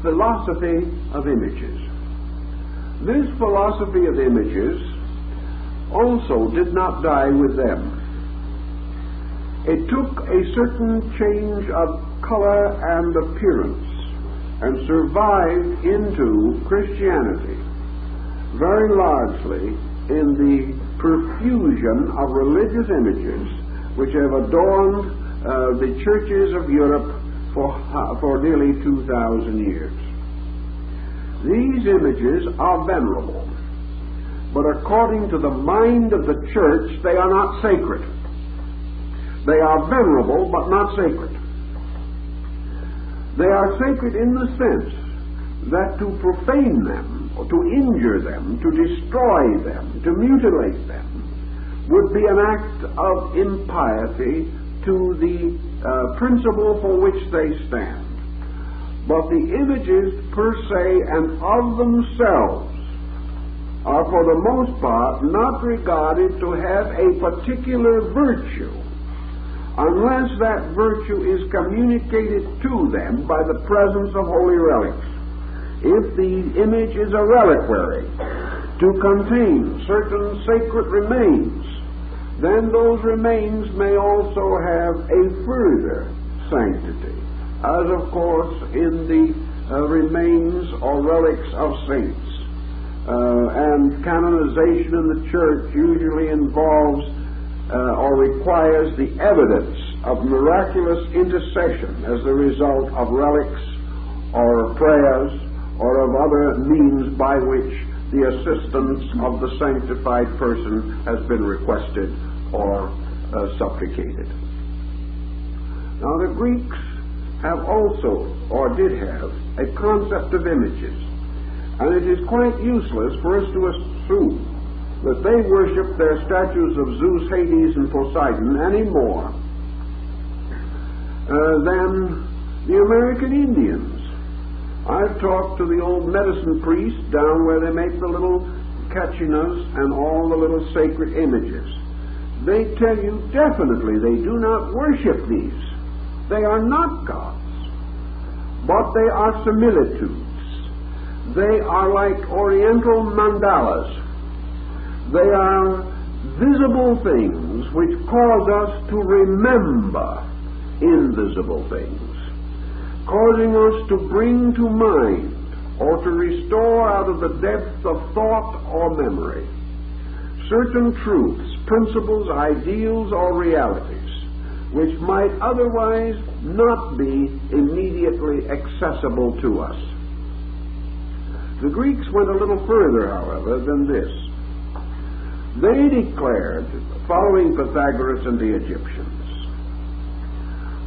philosophy of images. This philosophy of images also did not die with them. It took a certain change of color and appearance and survived into Christianity very largely in the profusion of religious images which have adorned the churches of Europe for nearly 2,000 years. These images are venerable, but according to the mind of the church, they are not sacred. They are venerable, but not sacred. They are sacred in the sense that to profane them, or to injure them, to destroy them, to mutilate them, would be an act of impiety to the principle for which they stand. But the images per se and of themselves are for the most part not regarded to have a particular virtue unless that virtue is communicated to them by the presence of holy relics. If the image is a reliquary to contain certain sacred remains, then those remains may also have a further sanctity, as of course in the remains or relics of saints. And canonization in the church usually involves or requires the evidence of miraculous intercession as the result of relics or prayers or of other means by which the assistance of the sanctified person has been requested or supplicated. Now the Greeks have also, or did have, a concept of images, and it is quite useless for us to assume that they worship their statues of Zeus, Hades, and Poseidon any more than the American Indians. I've talked to the old medicine priests down where they make the little kachinas and all the little sacred images. They tell you definitely they do not worship these. They are not gods, but they are similitudes. They are like Oriental mandalas. They are visible things which cause us to remember invisible things, causing us to bring to mind or to restore out of the depth of thought or memory certain truths, principles, ideals, or realities which might otherwise not be immediately accessible to us. The Greeks went a little further, however, than this. They declared, following Pythagoras and the Egyptians,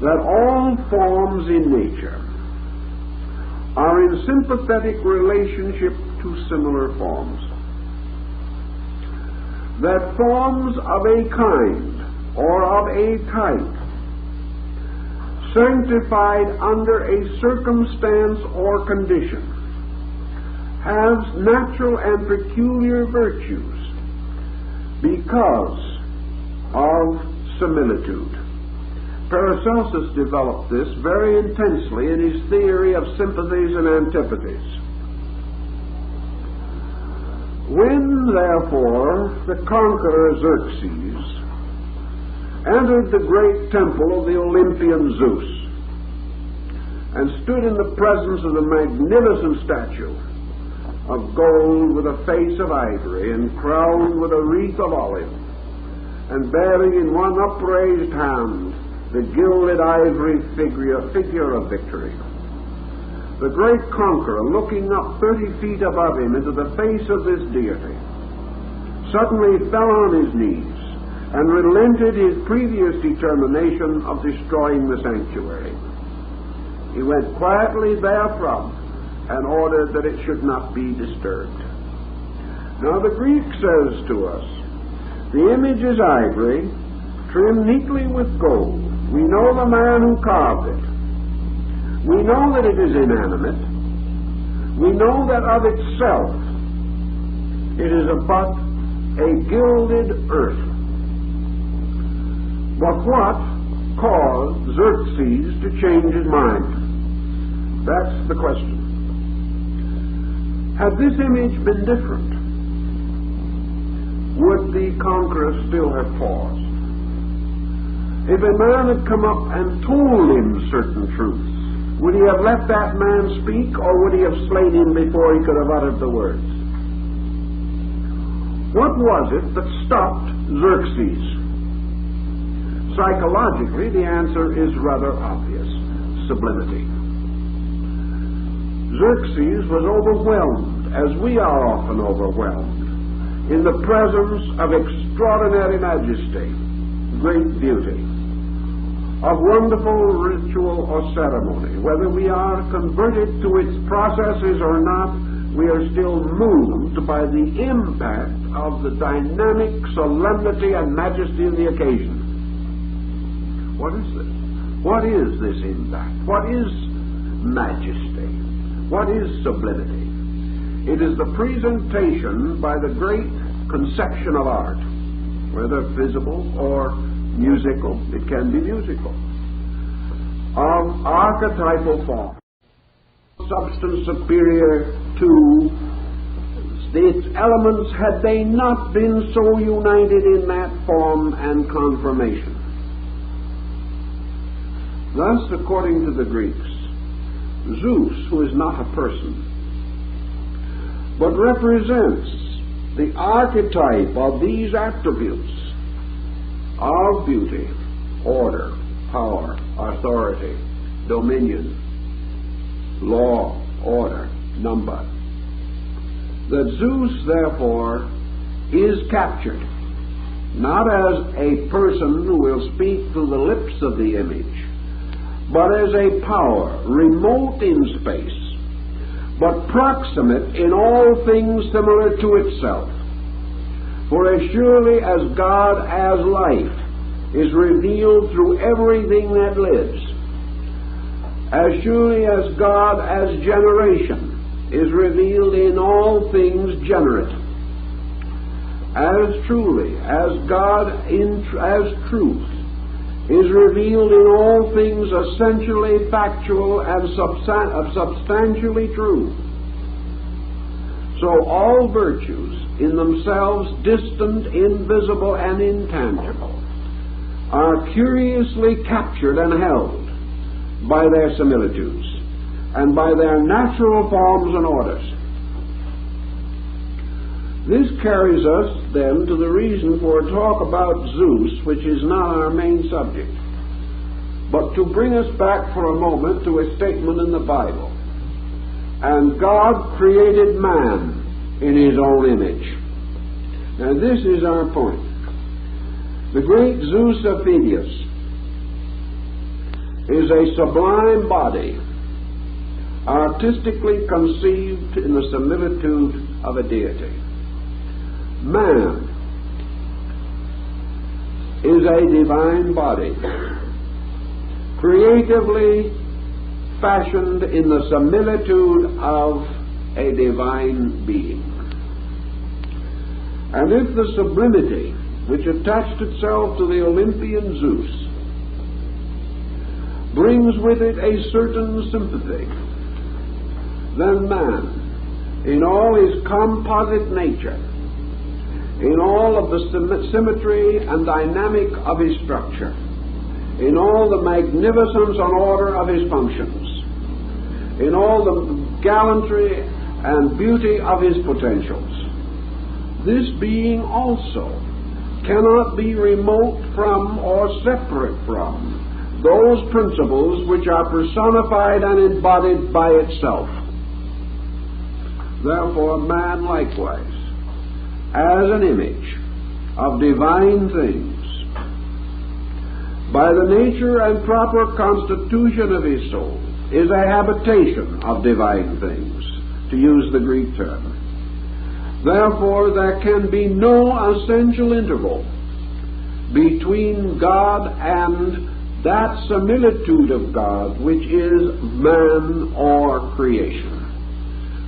that all forms in nature are in sympathetic relationship to similar forms. That forms of a kind or of a type, sanctified under a circumstance or condition, has natural and peculiar virtues because of similitude. Paracelsus developed this very intensely in his theory of sympathies and antipathies. When, therefore, the conqueror Xerxes entered the great temple of the Olympian Zeus and stood in the presence of the magnificent statue of gold with a face of ivory and crowned with a wreath of olive, and bearing in one upraised hand the gilded ivory figure of victory. The great conqueror, looking up 30 feet above him into the face of this deity, suddenly fell on his knees and relented his previous determination of destroying the sanctuary. He went quietly therefrom and ordered that it should not be disturbed. Now the Greek says to us, the image is ivory, trimmed neatly with gold. We know the man who carved it. We know that it is inanimate. We know that of itself it is but a gilded earth. But what caused Xerxes to change his mind? That's the question. Had this image been different, would the conqueror still have paused? If a man had come up and told him certain truths, would he have let that man speak, or would he have slain him before he could have uttered the words? What was it that stopped Xerxes? Psychologically, the answer is rather obvious: sublimity. Xerxes was overwhelmed, as we are often overwhelmed, in the presence of extraordinary majesty, great beauty, of wonderful ritual or ceremony. Whether we are converted to its processes or not, we are still moved by the impact of the dynamic solemnity and majesty of the occasion. What is this? What is this impact? What is majesty? What is sublimity? It is the presentation by the great conception of art, whether visible or musical, it can be musical, of archetypal form, substance superior to its elements had they not been so united in that form and conformation. Thus, according to the Greeks, Zeus, who is not a person, but represents the archetype of these attributes of beauty, order, power, authority, dominion, law, order, number. That Zeus, therefore, is captured, not as a person who will speak through the lips of the image, but as a power, remote in space, but proximate in all things similar to itself. For as surely as God as life is revealed through everything that lives, as surely as God as generation is revealed in all things generate, as truly as God as truth is revealed in all things essentially factual and substantially true, so all virtues, in themselves distant, invisible, and intangible, are curiously captured and held by their similitudes and by their natural forms and orders. This carries us then to the reason for a talk about Zeus, which is not our main subject, but to bring us back for a moment to a statement in the Bible. And God created man in his own image. Now this is our point. The great Zeus of Phidias is a sublime body, artistically conceived in the similitude of a deity. Man is a divine body, creatively fashioned in the similitude of a divine being. And if the sublimity which attached itself to the Olympian Zeus brings with it a certain sympathy, then man, in all his composite nature, in all of the symmetry and dynamic of his structure, in all the magnificence and order of his functions, in all the gallantry and beauty of his potentials, this being also cannot be remote from or separate from those principles which are personified and embodied by itself. Therefore, man likewise, as an image of divine things, by the nature and proper constitution of his soul, is a habitation of divine things, to use the Greek term. Therefore, there can be no essential interval between God and that similitude of God which is man or creation,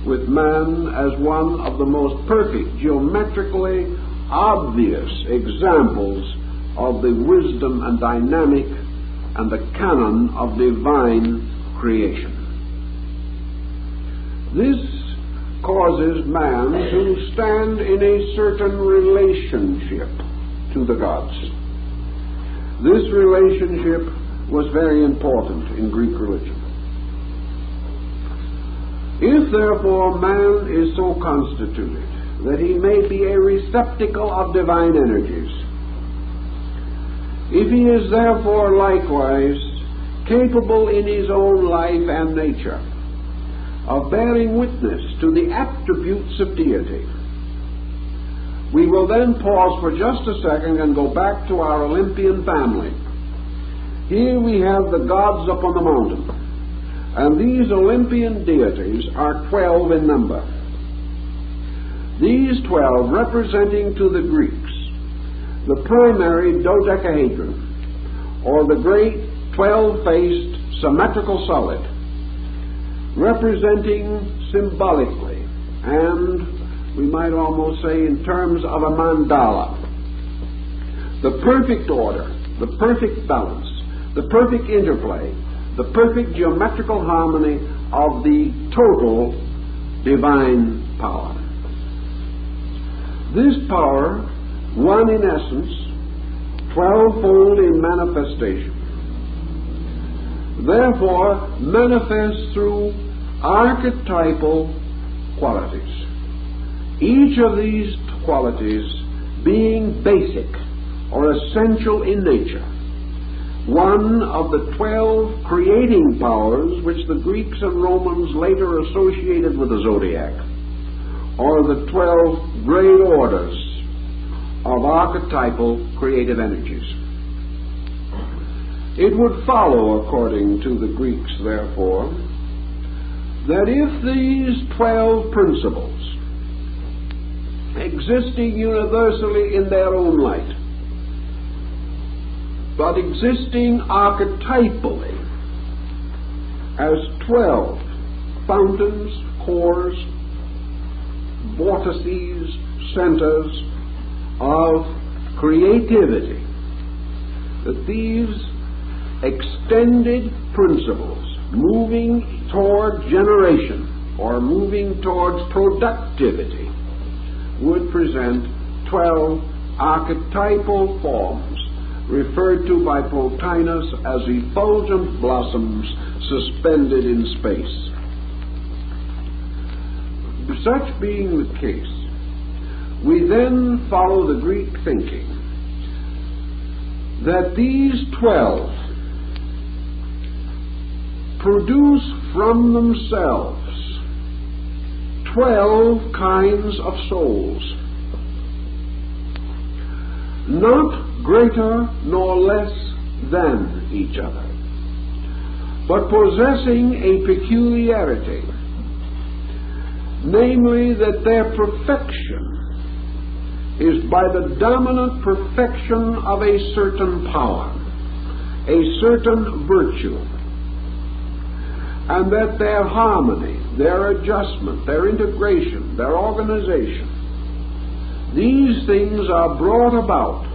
with man as one of the most perfect, geometrically obvious examples of the wisdom and dynamic and the canon of divine creation. This causes man to stand in a certain relationship to the gods. This relationship was very important in Greek religion. If therefore man is so constituted that he may be a receptacle of divine energies, if he is therefore likewise capable in his own life and nature of bearing witness to the attributes of deity, we will then pause for just a second and go back to our Olympian family. Here we have the gods up on the mountain, and these Olympian deities are 12 in number. These 12 representing to the Greeks the primary dodecahedron, or the great 12-faced symmetrical solid, representing symbolically, and we might almost say in terms of a mandala, the perfect order, the perfect balance, the perfect interplay, the perfect geometrical harmony of the total divine power. This power, one in essence, 12-fold in manifestation, therefore manifests through archetypal qualities. Each of these qualities being basic or essential in nature, one of the 12 creating powers which the Greeks and Romans later associated with the zodiac, or the 12 great orders of archetypal creative energies. It would follow, according to the Greeks, therefore, that if these 12 principles, existing universally in their own light, but existing archetypally as 12 fountains, cores, vortices, centers of creativity, that these extended principles moving toward generation or moving towards productivity would present 12 archetypal forms referred to by Plotinus as effulgent blossoms suspended in space. Such being the case, we then follow the Greek thinking that these 12 produce from themselves 12 kinds of souls, not greater nor less than each other, but possessing a peculiarity, namely that their perfection is by the dominant perfection of a certain power, a certain virtue, and that their harmony, their adjustment, their integration, their organization, these things are brought about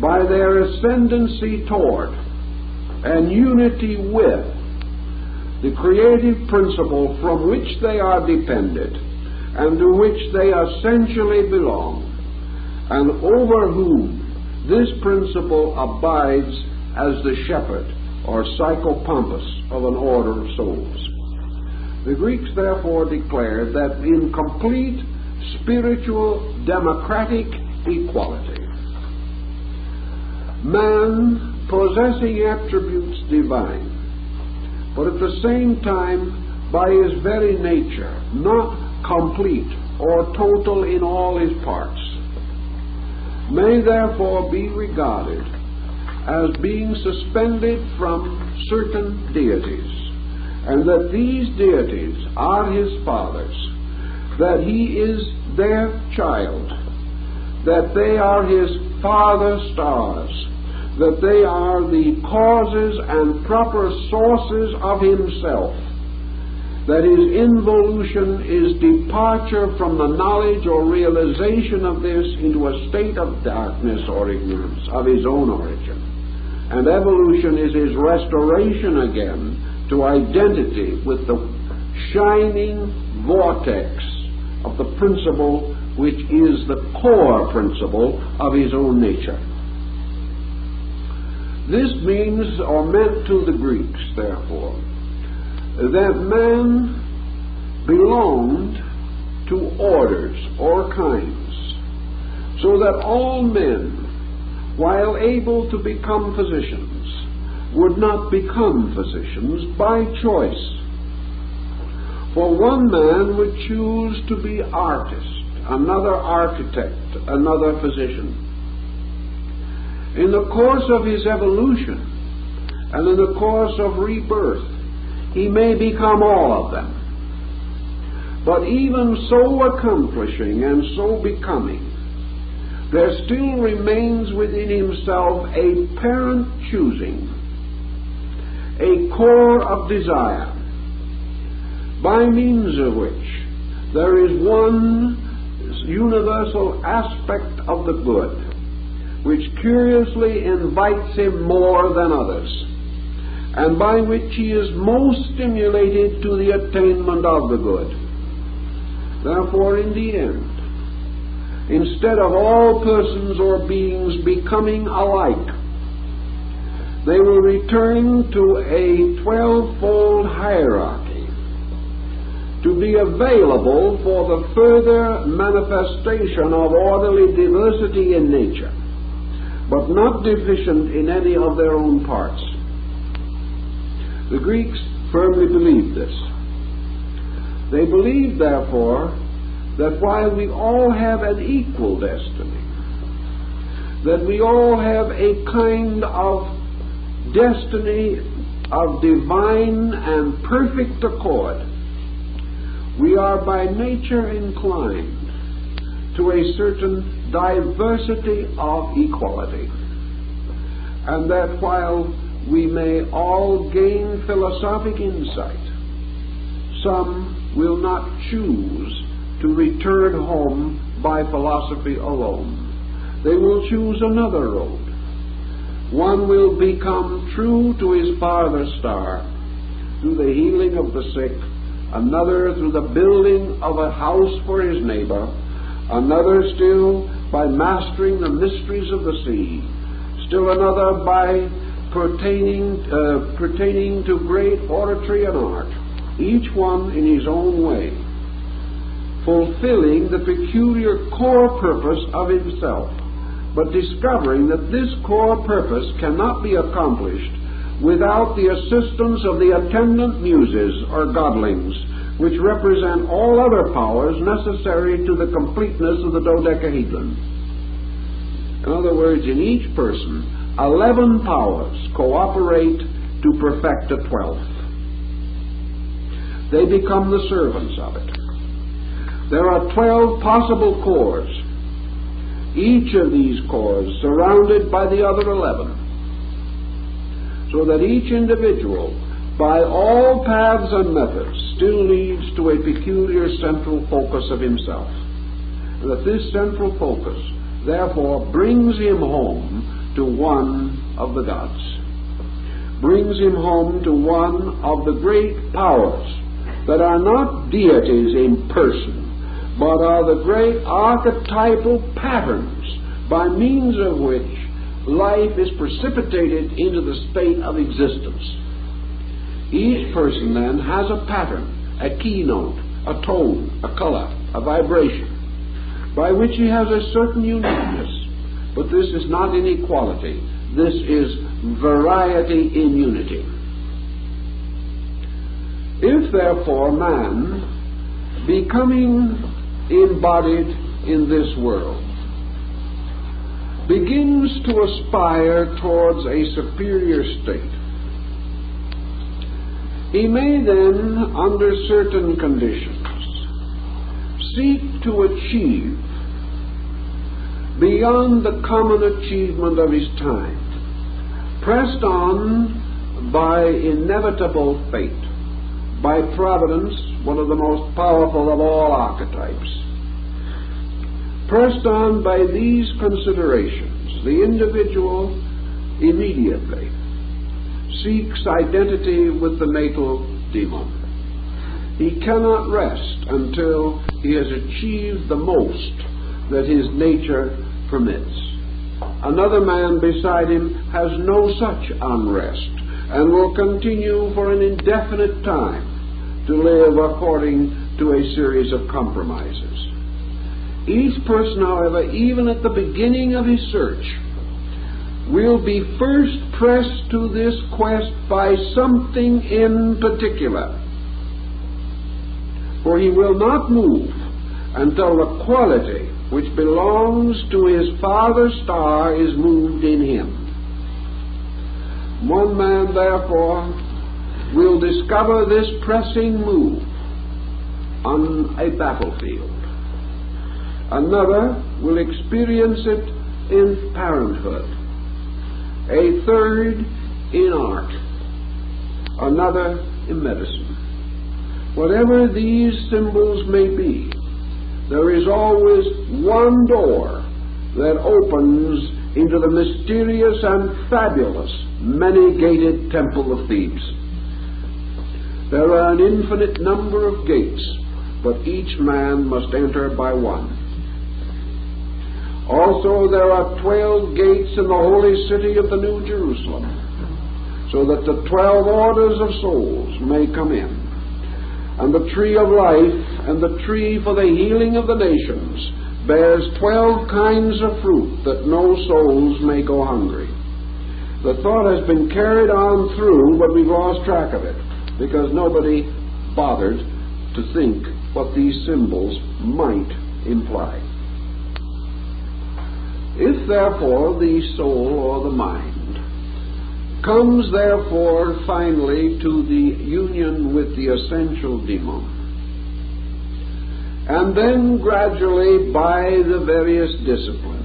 by their ascendancy toward and unity with the creative principle from which they are dependent and to which they essentially belong, and over whom this principle abides as the shepherd or psychopompus of an order of souls. The Greeks therefore declared that in complete spiritual democratic equality, man possessing attributes divine, but at the same time by his very nature not complete or total in all his parts, may therefore be regarded as being suspended from certain deities, and that these deities are his fathers, that he is their child, that they are his father stars, that they are the causes and proper sources of himself, that his involution is departure from the knowledge or realization of this into a state of darkness or ignorance of his own origin, and evolution is his restoration again to identity with the shining vortex of the principle which is the core principle of his own nature. This means, or meant to the Greeks, therefore, that man belonged to orders or kinds, so that all men, while able to become physicians, would not become physicians by choice. For one man would choose to be artist, another architect, another physician. In the course of his evolution and in the course of rebirth, he may become all of them. But even so accomplishing and so becoming, there still remains within himself a parent choosing, a core of desire, by means of which there is one universal aspect of the good which curiously invites him more than others, and by which he is most stimulated to the attainment of the good. Therefore, in the end, instead of all persons or beings becoming alike, they will return to a 12-fold hierarchy to be available for the further manifestation of orderly diversity in nature, but not deficient in any of their own parts. The Greeks firmly believed this. They believed, therefore, that while we all have an equal destiny, that we all have a kind of destiny of divine and perfect accord, we are by nature inclined to a certain diversity of equality, and that while we may all gain philosophic insight, some will not choose to return home by philosophy alone. They will choose another road. One will become true to his father star through the healing of the sick, another through the building of a house for his neighbor, another still by mastering the mysteries of the sea, still another by pertaining to great oratory and art, each one in his own way, fulfilling the peculiar core purpose of himself, but discovering that this core purpose cannot be accomplished without the assistance of the attendant muses or godlings, which represent all other powers necessary to the completeness of the dodecahedron. In other words, in each person, 11 powers cooperate to perfect the 12th. They become the servants of it. There are 12 possible cores, each of these cores surrounded by the other 11, so that each individual, by all paths and methods, still leads to a peculiar central focus of himself, and that this central focus, therefore, brings him home to one of the gods, brings him home to one of the great powers that are not deities in person, but are the great archetypal patterns by means of which life is precipitated into the state of existence. Each person then has a pattern, a keynote, a tone, a color, a vibration, by which he has a certain uniqueness. But this is not inequality. This is variety in unity. If, therefore, man, becoming embodied in this world, begins to aspire towards a superior state, he may then, under certain conditions, seek to achieve beyond the common achievement of his time, pressed on by inevitable fate, by providence, one of the most powerful of all archetypes. Pressed on by these considerations, the individual immediately seeks identity with the natal demon. He cannot rest until he has achieved the most that his nature permits. Another man beside him has no such unrest and will continue for an indefinite time to live according to a series of compromises. Each person, however, even at the beginning of his search, will be first pressed to this quest by something in particular, for he will not move until the quality which belongs to his father star is moved in him. One man, therefore, will discover this pressing move on a battlefield. Another will experience it in parenthood. A third in art. Another in medicine. Whatever these symbols may be, there is always one door that opens into the mysterious and fabulous many-gated temple of Thebes. There are an infinite number of gates, but each man must enter by one. Also, there are 12 gates in the holy city of the New Jerusalem, so that the 12 orders of souls may come in. And the tree of life and the tree for the healing of the nations bears 12 kinds of fruit that no souls may go hungry. The thought has been carried on through, but we've lost track of it because nobody bothered to think what these symbols might imply. If therefore the soul or the mind comes therefore finally to the union with the essential demon, and then gradually by the various disciplines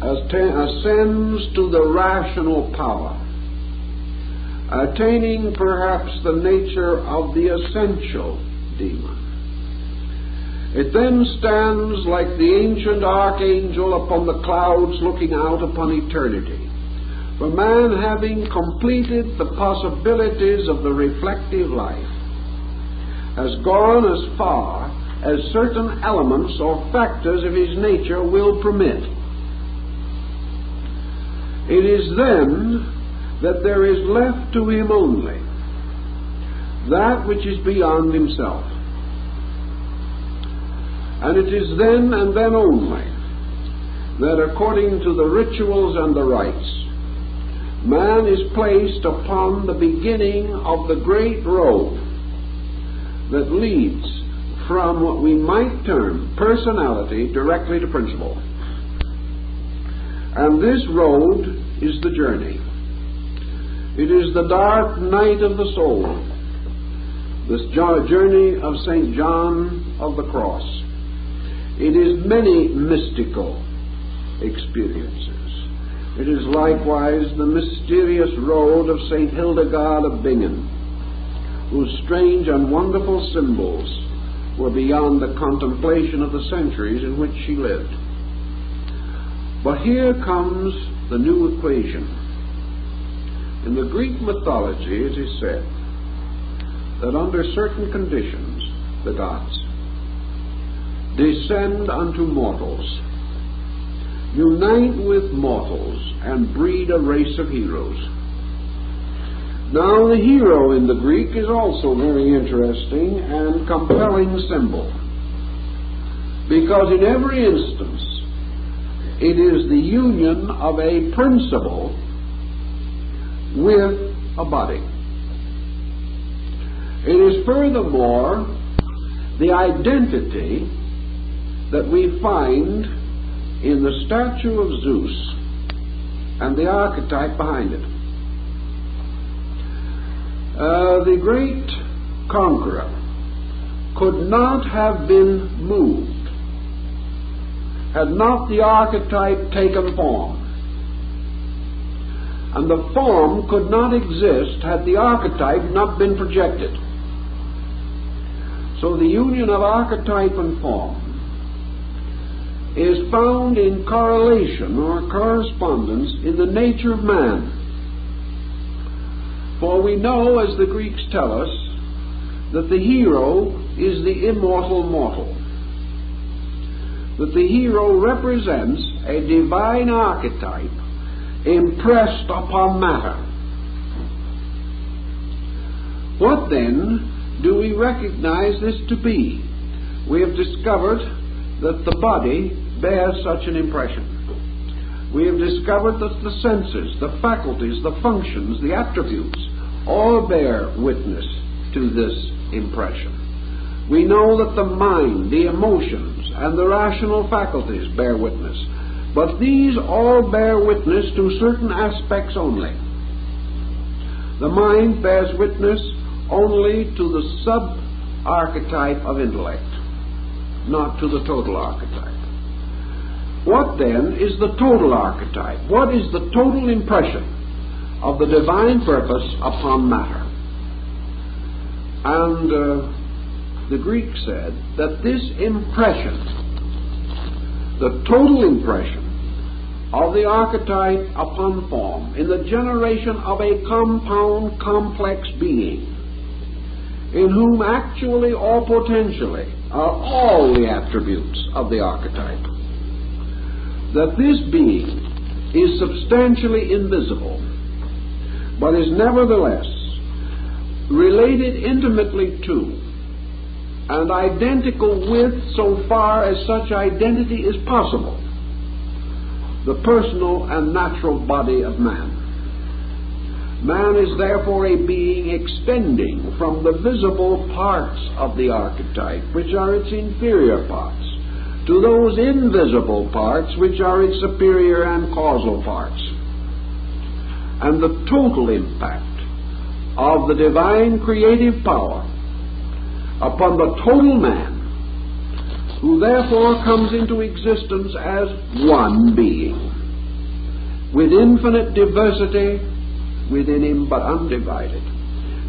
ascends to the rational power, attaining perhaps the nature of the essential demon, it then stands like the ancient archangel upon the clouds looking out upon eternity. For man, having completed the possibilities of the reflective life, has gone as far as certain elements or factors of his nature will permit. It is then that there is left to him only that which is beyond himself. And it is then and then only that according to the rituals and the rites, man is placed upon the beginning of the great road that leads from what we might term personality directly to principle. And this road is the journey. It is the dark night of the soul, this journey of St. John of the Cross. It is many mystical experiences. It is likewise the mysterious road of St. Hildegard of Bingen, whose strange and wonderful symbols were beyond the contemplation of the centuries in which she lived. But here comes the new equation. In the Greek mythology it is said that under certain conditions the gods descend unto mortals, unite with mortals, and breed a race of heroes. Now the hero in the Greek is also very interesting and compelling symbol, because in every instance it is the union of a principle with a body. It is furthermore the identity that we find in the statue of Zeus and the archetype behind it. The great conqueror could not have been moved had not the archetype taken form. And the form could not exist had the archetype not been projected. So the union of archetype and form is found in correlation or correspondence in the nature of man. For we know, as the Greeks tell us, that the hero is the immortal mortal, that the hero represents a divine archetype impressed upon matter. What then do we recognize this to be? We have discovered that the body bears such an impression. We have discovered that the senses, the faculties, the functions, the attributes all bear witness to this impression. We know that the mind, the emotions, and the rational faculties bear witness. But these all bear witness to certain aspects only. The mind bears witness only to the sub-archetype of intellect, not to the total archetype. What then is the total archetype? What is the total impression of the divine purpose upon matter? And the Greek said that this impression, the total impression of the archetype upon form in the generation of a compound, complex being, in whom actually or potentially are all the attributes of the archetype, that this being is substantially invisible, but is nevertheless related intimately to and identical with, so far as such identity is possible, the personal and natural body of man. Man is therefore a being extending from the visible parts of the archetype, which are its inferior parts, to those invisible parts, which are its superior and causal parts. And the total impact of the divine creative power upon the total man, who therefore comes into existence as one being, with infinite diversity within him but undivided,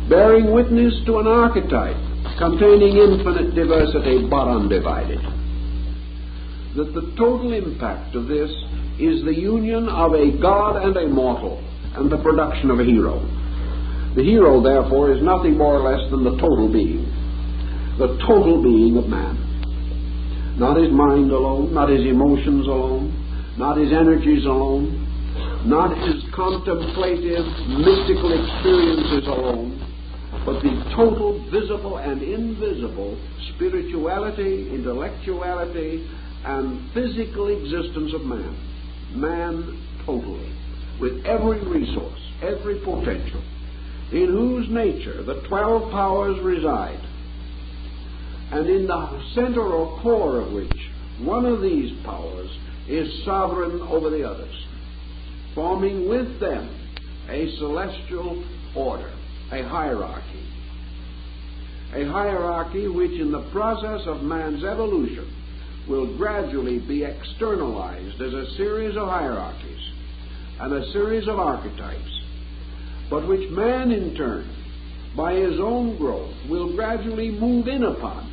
bearing witness to an archetype containing infinite diversity but undivided. That the total impact of this is the union of a God and a mortal, and the production of a hero. The hero, therefore, is nothing more or less than the total being of man. Not his mind alone, not his emotions alone, not his energies alone, not his contemplative, mystical experiences alone, but the total visible and invisible spirituality, intellectuality, and physical existence of man. Man totally, with every resource, every potential, in whose nature the 12 powers reside, and in the center or core of which one of these powers is sovereign over the others, forming with them a celestial order, a hierarchy which in the process of man's evolution will gradually be externalized as a series of hierarchies and a series of archetypes, but which man in turn, by his own growth, will gradually move in upon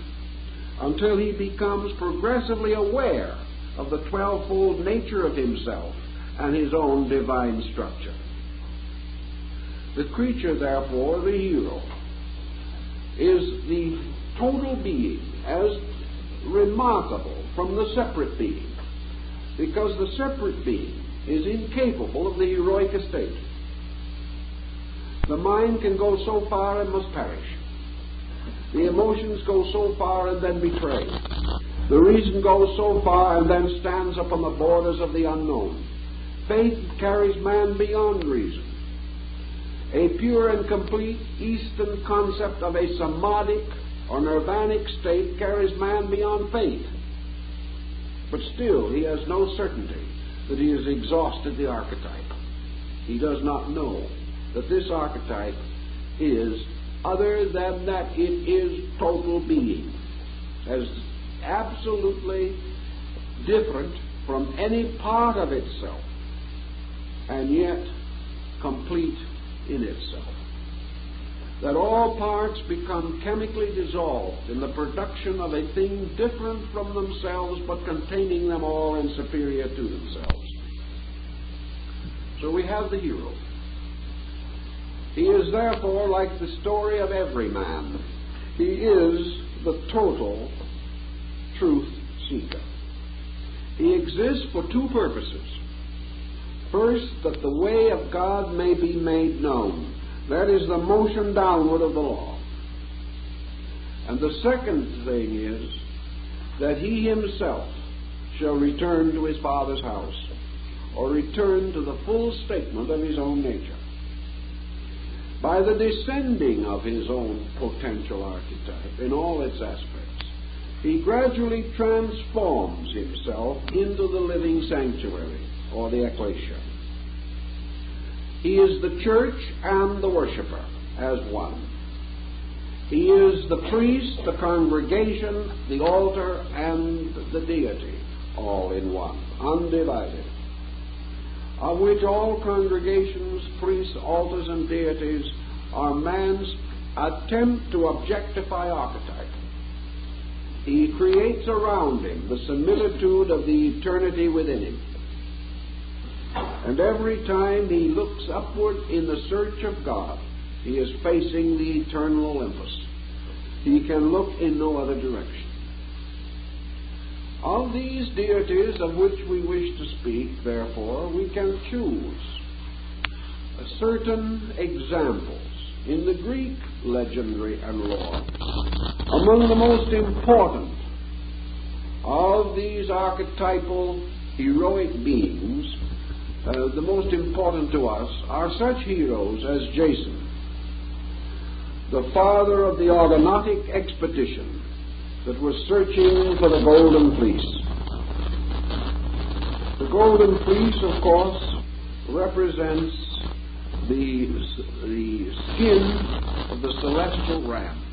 until he becomes progressively aware of the 12-fold nature of himself and his own divine structure. The creature, therefore, the hero, is the total being as remarkable from the separate being, because the separate being is incapable of the heroic estate. The mind can go so far and must perish. The emotions go so far and then betray. The reason goes so far and then stands upon the borders of the unknown. Faith carries man beyond reason. A pure and complete Eastern concept of a samadhic or nirvanic state carries man beyond faith. But still, he has no certainty that he has exhausted the archetype. He does not know that this archetype is other than that it is total being, as absolutely different from any part of itself, and yet complete in itself. That all parts become chemically dissolved in the production of a thing different from themselves but containing them all and superior to themselves. So we have the hero. He is therefore like the story of every man. He is the total truth seeker. He exists for two purposes. First, that the way of God may be made known. That is the motion downward of the law. And the second thing is that he himself shall return to his Father's house, or return to the full statement of his own nature. By the descending of his own potential archetype in all its aspects, he gradually transforms himself into the living sanctuary, or the ecclesia. He is the church and the worshipper as one. He is the priest, the congregation, the altar, and the deity, all in one, undivided, of which all congregations, priests, altars, and deities are man's attempt to objectify archetype. He creates around him the similitude of the eternity within him. And every time he looks upward in the search of God, he is facing the eternal Olympus. He can look in no other direction. Of these deities of which we wish to speak, therefore, we can choose certain examples in the Greek legendary and lore Among the most important of these archetypal heroic beings, the most important to us, are such heroes as Jason, the father of the Argonautic expedition that was searching for the Golden Fleece. The Golden Fleece, of course, represents the skin of the celestial ram.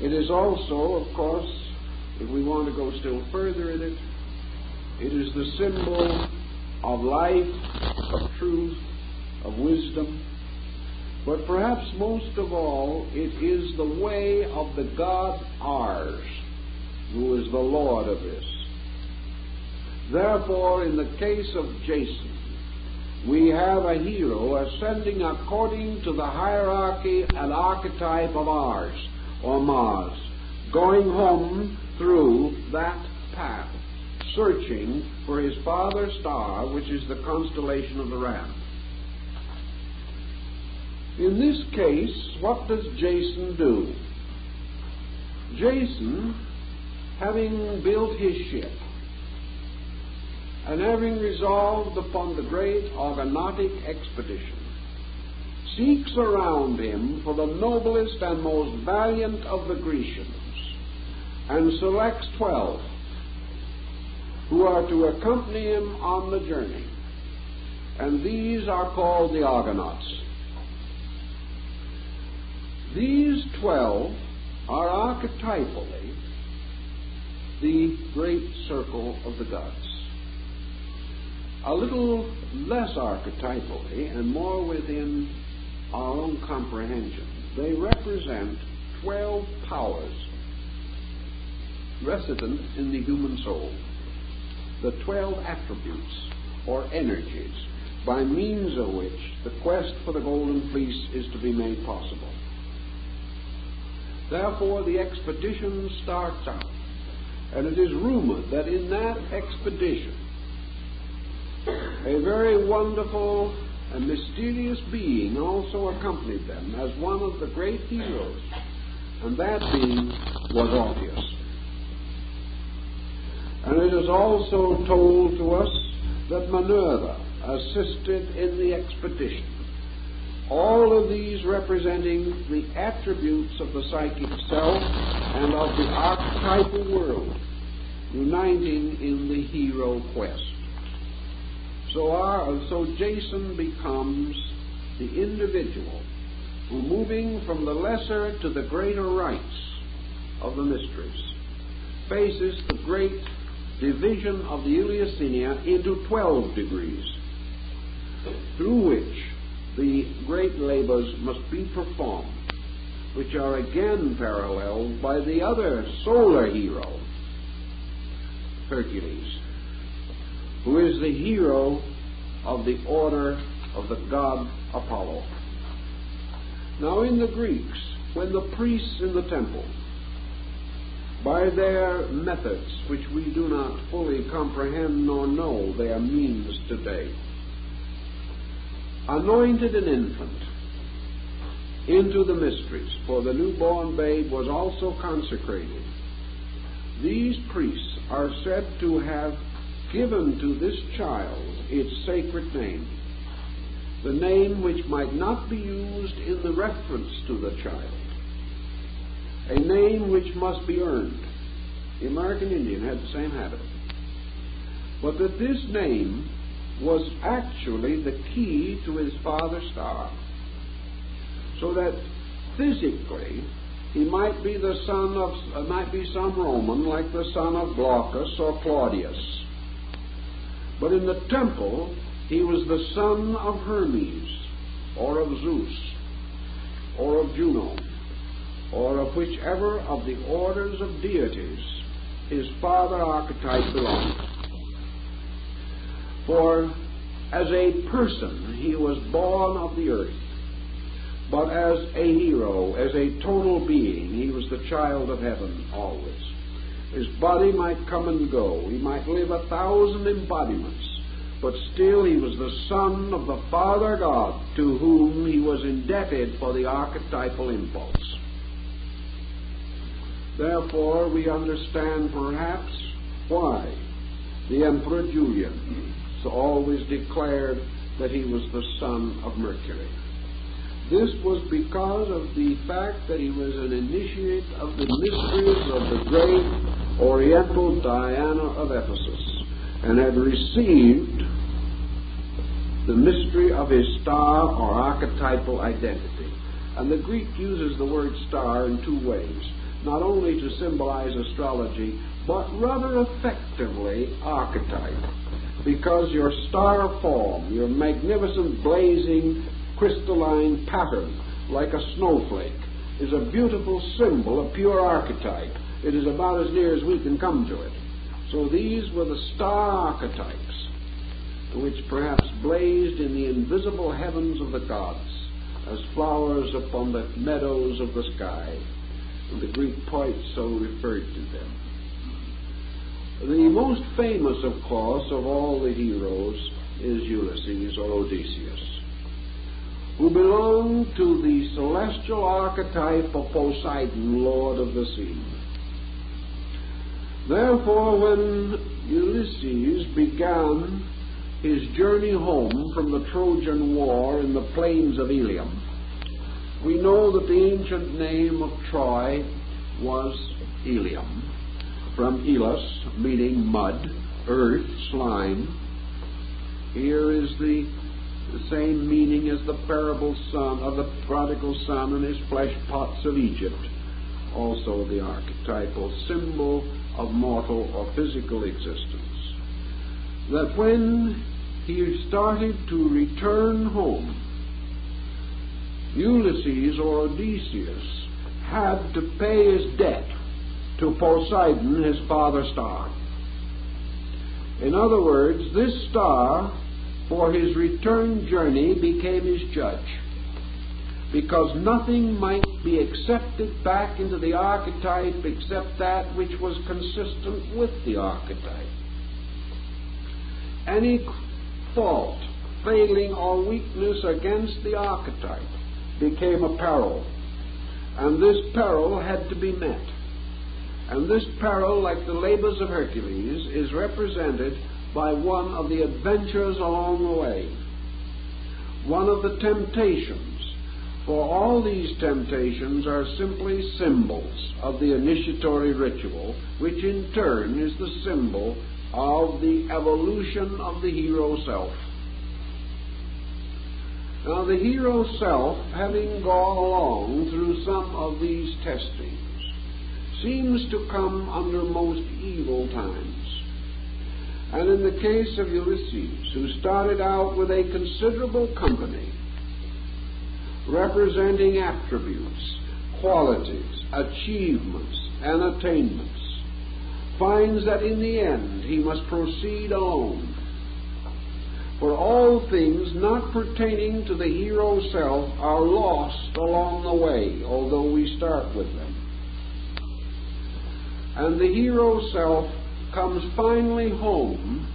It is also, of course, if we want to go still further in it, it is the symbol of life, of truth, of wisdom. But perhaps most of all, it is the way of the God Ars, who is the Lord of this. Therefore, in the case of Jason, we have a hero ascending according to the hierarchy and archetype of Ars, or Mars, going home through that path, searching for his father's star, which is the constellation of the Ram. In this case, what does Jason do? Jason, having built his ship, and having resolved upon the great Argonautic expedition, seeks around him for the noblest and most valiant of the Grecians, and selects 12 who are to accompany him on the journey. And these are called the Argonauts. These 12 are archetypally the great circle of the gods. A little less archetypally and more within our own comprehension, they represent 12 powers resident in the human soul, the 12 attributes or energies by means of which the quest for the Golden Fleece is to be made possible. Therefore, the expedition starts out, and it is rumored that in that expedition a very wonderful and mysterious being also accompanied them as one of the great heroes, and that being was Orpheus. And it is also told to us that Minerva assisted in the expedition. All of these representing the attributes of the psychic self and of the archetypal world, uniting in the hero quest. So Jason becomes the individual who, moving from the lesser to the greater rights of the mysteries, faces the great division of the Eleusinian into 12 degrees, through which the great labors must be performed, which are again paralleled by the other solar hero, Hercules, who is the hero of the order of the god Apollo. Now, in the Greeks, when the priests in the temple, by their methods, which we do not fully comprehend nor know their means today, anointed an infant into the mysteries, for the newborn babe was also consecrated, these priests are said to have given to this child its sacred name, the name which might not be used in the reference to the child, a name which must be earned. The American Indian had the same habit. But that this name was actually the key to his father's star, so that physically he might be the son of, might be some Roman like the son of Glaucus or Claudius. But in the temple, he was the son of Hermes, or of Zeus, or of Juno, or of whichever of the orders of deities his father archetype belonged. For as a person, he was born of the earth, but as a hero, as a total being, he was the child of heaven always. His body might come and go. He might live 1,000 embodiments, but still he was the son of the Father God, to whom he was indebted for the archetypal impulse. Therefore, we understand perhaps why the Emperor Julian always declared that he was the son of Mercury. This was because of the fact that he was an initiate of the mysteries of the great Oriental Diana of Ephesus, and had received the mystery of his star or archetypal identity. And the Greek uses the word star in two ways, not only to symbolize astrology, but rather effectively archetype, because your star form, your magnificent blazing crystalline pattern like a snowflake, is a beautiful symbol, a pure archetype. It is about as near as we can come to it. So these were the star archetypes, which perhaps blazed in the invisible heavens of the gods as flowers upon the meadows of the sky. And the Greek poets so referred to them. The most famous, of course, of all the heroes is Ulysses or Odysseus, who belonged to the celestial archetype of Poseidon, Lord of the sea. Therefore, when Ulysses began his journey home from the Trojan War in the plains of Ilium, we know that the ancient name of Troy was Ilium, from Elos, meaning mud, earth, slime. Here is the same meaning as the parable son of the prodigal son and his flesh pots of Egypt, also the archetypal symbol of mortal or physical existence. That when he started to return home, Ulysses or Odysseus had to pay his debt to Poseidon, his father star. In other words, this star, for his return journey, became his judge, because nothing might be accepted back into the archetype except that which was consistent with the archetype. Any fault, failing, or weakness against the archetype became a peril, and this peril had to be met. And this peril, like the labors of Hercules, is represented by one of the adventures along the way, one of the temptations. For all these temptations are simply symbols of the initiatory ritual, which in turn is the symbol of the evolution of the hero self. Now, the hero self, having gone along through some of these testings, seems to come under most evil times. And in the case of Ulysses, who started out with a considerable company, representing attributes, qualities, achievements, and attainments, finds that in the end he must proceed alone. For all things not pertaining to the hero self are lost along the way, although we start with them. And the hero self comes finally home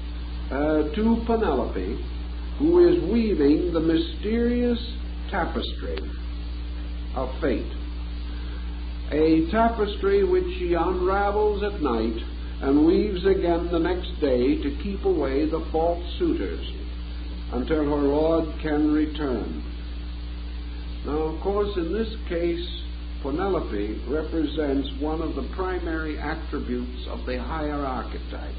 to Penelope, who is weaving the mysterious tapestry of fate. A tapestry which she unravels at night and weaves again the next day to keep away the false suitors until her Lord can return. Now, of course, in this case, Penelope represents one of the primary attributes of the higher archetype.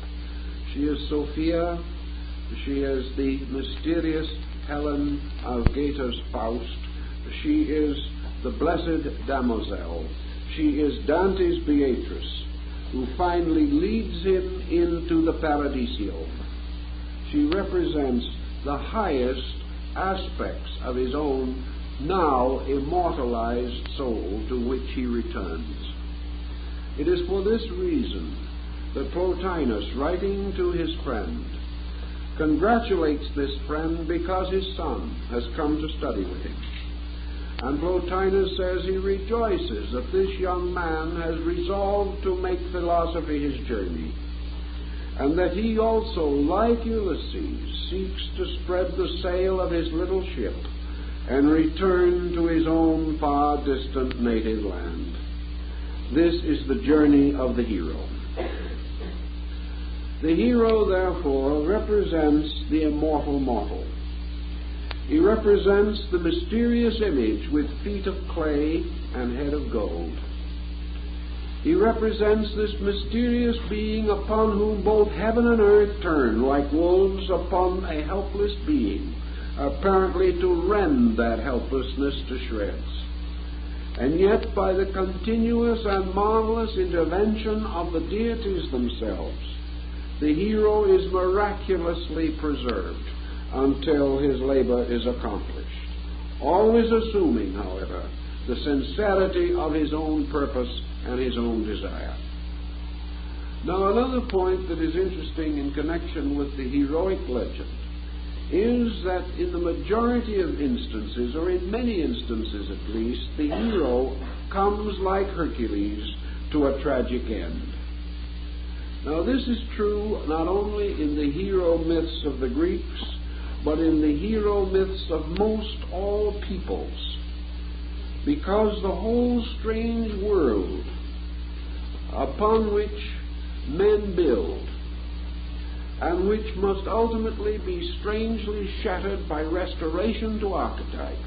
She is Sophia. She is the mysterious Helen of Goethe's Faust. She is the blessed damozel. She is Dante's Beatrice, who finally leads him into the Paradiso. She represents the highest aspects of his own now immortalized soul to which he returns. It is for this reason that Plotinus, writing to his friend, congratulates this friend because his son has come to study with him. And Plotinus says he rejoices that this young man has resolved to make philosophy his journey, and that he also, like Ulysses, seeks to spread the sail of his little ship and return to his own far distant native land. This is the journey of the hero. The hero, therefore, represents the immortal mortal. He represents the mysterious image with feet of clay and head of gold. He represents this mysterious being upon whom both heaven and earth turn like wolves upon a helpless being, apparently to rend that helplessness to shreds. And yet, by the continuous and marvelous intervention of the deities themselves, the hero is miraculously preserved until his labor is accomplished, always assuming, however, the sincerity of his own purpose and his own desire. Now, another point that is interesting in connection with the heroic legend is that in the majority of instances, or in many instances at least, the hero comes like Hercules to a tragic end. Now, this is true not only in the hero myths of the Greeks, but in the hero myths of most all peoples, because the whole strange world upon which men build, and which must ultimately be strangely shattered by restoration to archetype,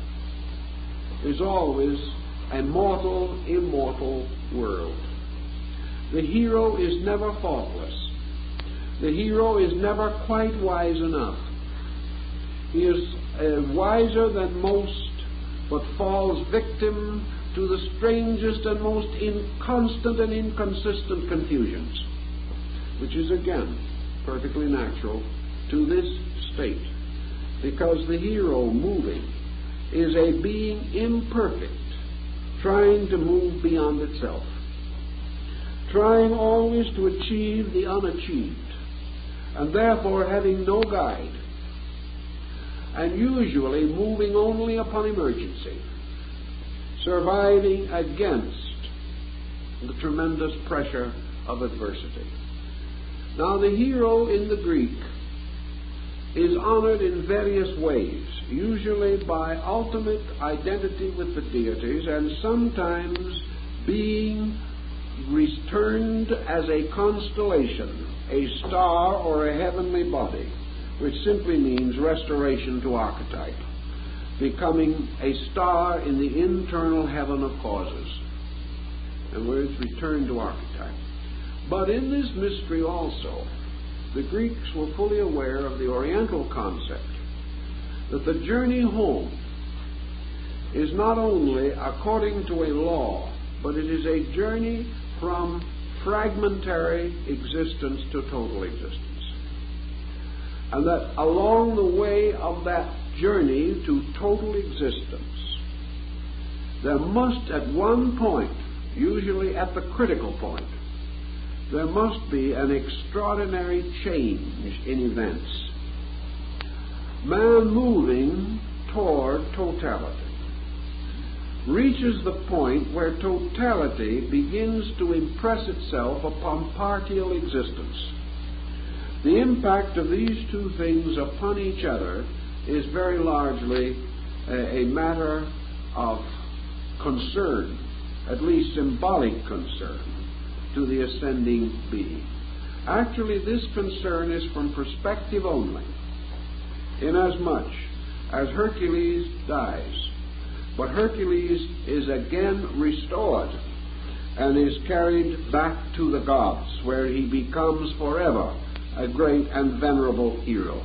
is always a mortal, immortal world. The hero is never faultless. The hero is never quite wise enough. He is wiser than most, but falls victim to the strangest and most inconstant and inconsistent confusions, which is again perfectly natural to this state, because the hero moving is a being imperfect, trying to move beyond itself, trying always to achieve the unachieved, and therefore having no guide, and usually moving only upon emergency, surviving against the tremendous pressure of adversity. Now, the hero in the Greek is honored in various ways, usually by ultimate identity with the deities, and sometimes being returned as a constellation, a star or a heavenly body, which simply means restoration to archetype, becoming a star in the internal heaven of causes. In other words, return to archetype. But in this mystery also, the Greeks were fully aware of the Oriental concept that the journey home is not only according to a law, but it is a journey from fragmentary existence to total existence. And that along the way of that journey to total existence, there must at one point, usually at the critical point, there must be an extraordinary change in events. Man moving toward totality reaches the point where totality begins to impress itself upon partial existence. The impact of these two things upon each other is very largely a matter of concern, at least symbolic concern, to the ascending being. Actually, this concern is from perspective only, inasmuch as Hercules dies, but Hercules is again restored and is carried back to the gods, where he becomes forever a great and venerable hero.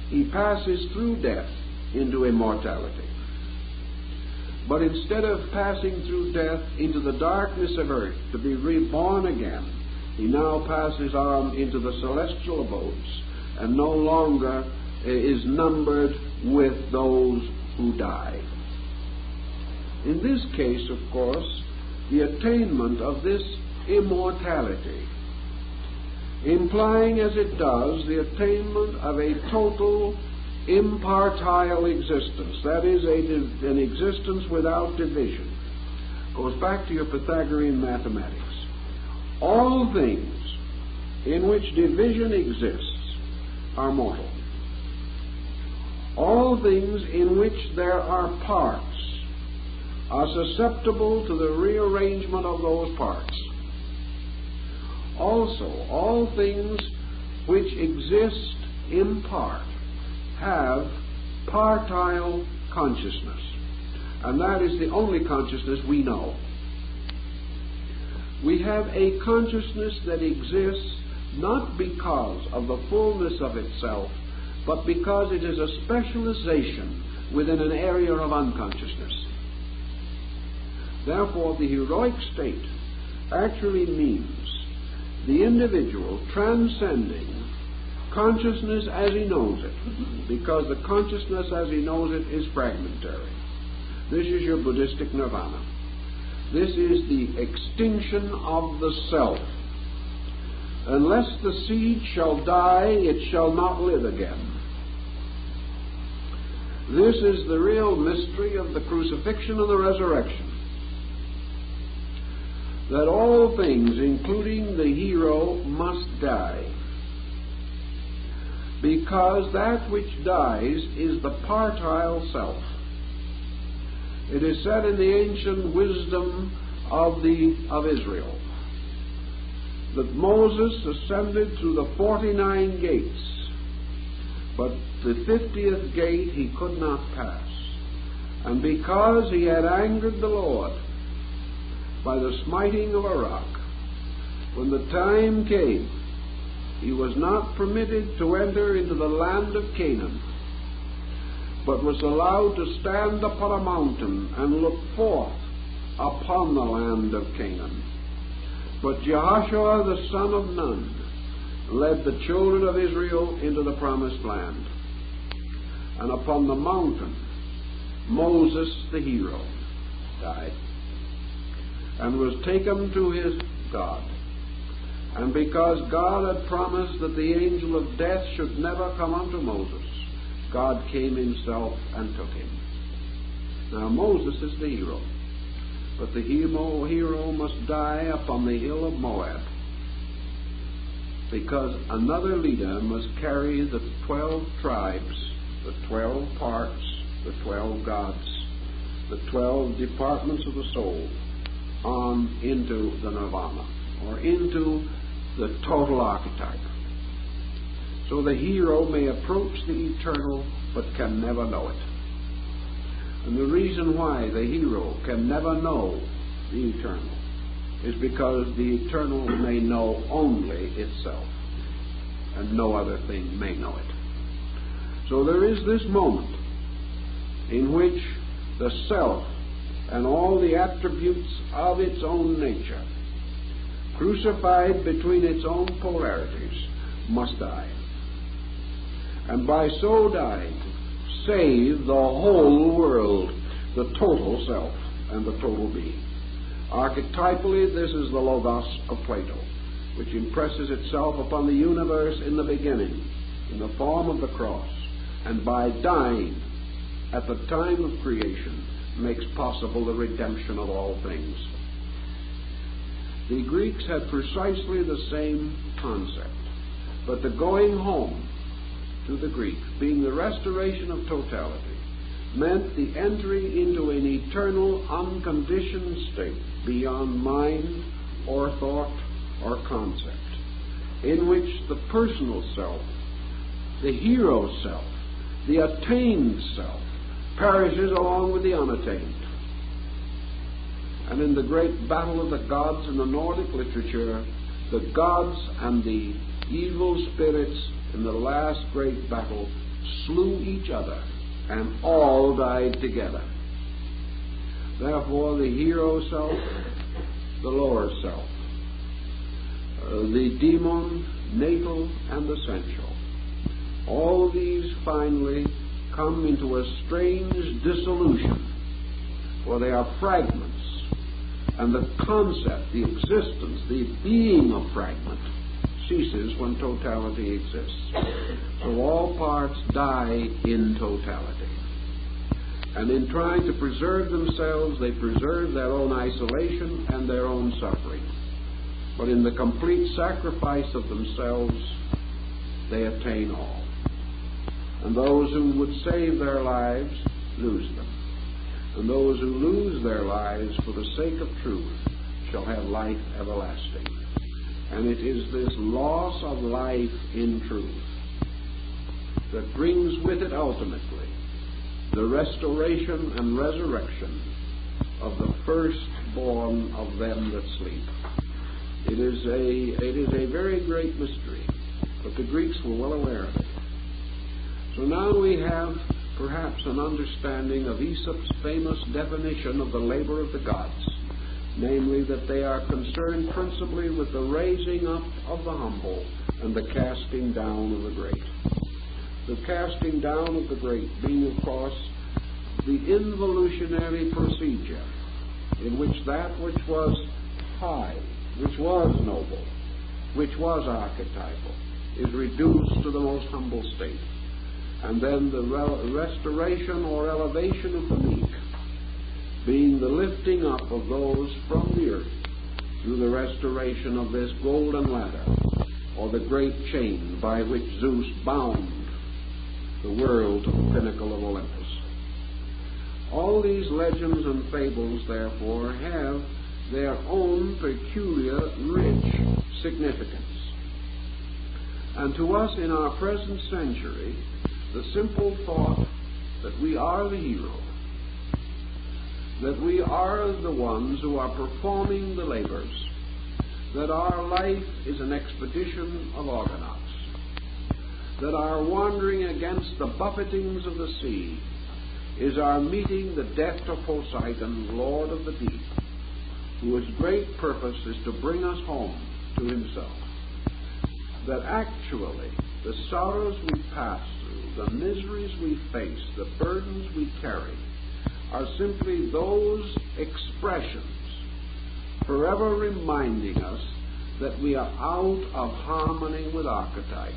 He passes through death into immortality. But instead of passing through death into the darkness of earth to be reborn again, he now passes on into the celestial abodes and no longer is numbered with those who die. In this case, of course, the attainment of this immortality, implying as it does the attainment of a total impartile existence, that is, an existence without division, goes back to your Pythagorean mathematics. All things in which division exists are mortal. All things in which there are parts are susceptible to the rearrangement of those parts. Also, all things which exist in part have partile consciousness, and that is the only consciousness we know. We have a consciousness that exists not because of the fullness of itself, but because it is a specialization within an area of unconsciousness. Therefore, the heroic state actually means the individual transcending consciousness as he knows it, because the consciousness as he knows it is fragmentary. This is your Buddhistic nirvana. This is the extinction of the self. Unless the seed shall die, it shall not live again. This is the real mystery of the crucifixion and the resurrection. That all things, including the hero, must die. Because that which dies is the partile self. It is said in the ancient wisdom of Israel that Moses ascended through the 49 gates, but the 50th gate he could not pass. And because he had angered the Lord by the smiting of a rock, when the time came, he was not permitted to enter into the land of Canaan, but was allowed to stand upon a mountain and look forth upon the land of Canaan. But Jehoshua the son of Nun led the children of Israel into the promised land. And upon the mountain, Moses the hero died and was taken to his God. And because God had promised that the angel of death should never come unto Moses, God came himself and took him. Now Moses is the hero, but the hero must die upon the hill of Moab, because another leader must carry the 12 tribes, the 12 parts, the 12 gods, the 12 departments of the soul on into the nirvana, or into the total archetype. So the hero may approach the eternal but can never know it. And the reason why the hero can never know the eternal is because the eternal may know only itself, and no other thing may know it. So there is this moment in which the self and all the attributes of its own nature, crucified between its own polarities, must die. And by so dying, save the whole world, the total self and the total being. Archetypally, this is the Logos of Plato, which impresses itself upon the universe in the beginning, in the form of the cross, and by dying at the time of creation, makes possible the redemption of all things. The Greeks had precisely the same concept, but the going home to the Greeks, being the restoration of totality, meant the entry into an eternal, unconditioned state beyond mind or thought or concept, in which the personal self, the hero self, the attained self, perishes along with the unattained. And in the great battle of the gods in the Nordic literature, the gods and the evil spirits in the last great battle slew each other, and all died together. Therefore, the hero self, the lower self, the demon, natal, and essential, all these finally come into a strange dissolution, for they are fragments, and the concept, the existence, the being of fragment ceases when totality exists. So all parts die in totality. And in trying to preserve themselves, they preserve their own isolation and their own suffering. But in the complete sacrifice of themselves, they attain all. And those who would save their lives lose them. and those who lose their lives for the sake of truth shall have life everlasting. And it is this loss of life in truth that brings with it ultimately the restoration and resurrection of the firstborn of them that sleep. It is a very great mystery, but the Greeks were well aware of it. So now we have perhaps an understanding of Aesop's famous definition of the labor of the gods, namely that they are concerned principally with the raising up of the humble and the casting down of the great. The casting down of the great being, of course, the involutionary procedure in which that which was high, which was noble, which was archetypal, is reduced to the most humble state. And then the restoration or elevation of the meek, being the lifting up of those from the earth through the restoration of this golden ladder, or the great chain by which Zeus bound the world to the pinnacle of Olympus. All these legends and fables, therefore, have their own peculiar, rich significance. And to us in our present century, the simple thought that we are the hero, that we are the ones who are performing the labors, that our life is an expedition of Argonauts, that our wandering against the buffetings of the sea is our meeting the death of Poseidon, Lord of the deep, whose great purpose is to bring us home to himself. That actually the sorrows we pass through, the miseries we face, the burdens we carry, are simply those expressions forever reminding us that we are out of harmony with archetype.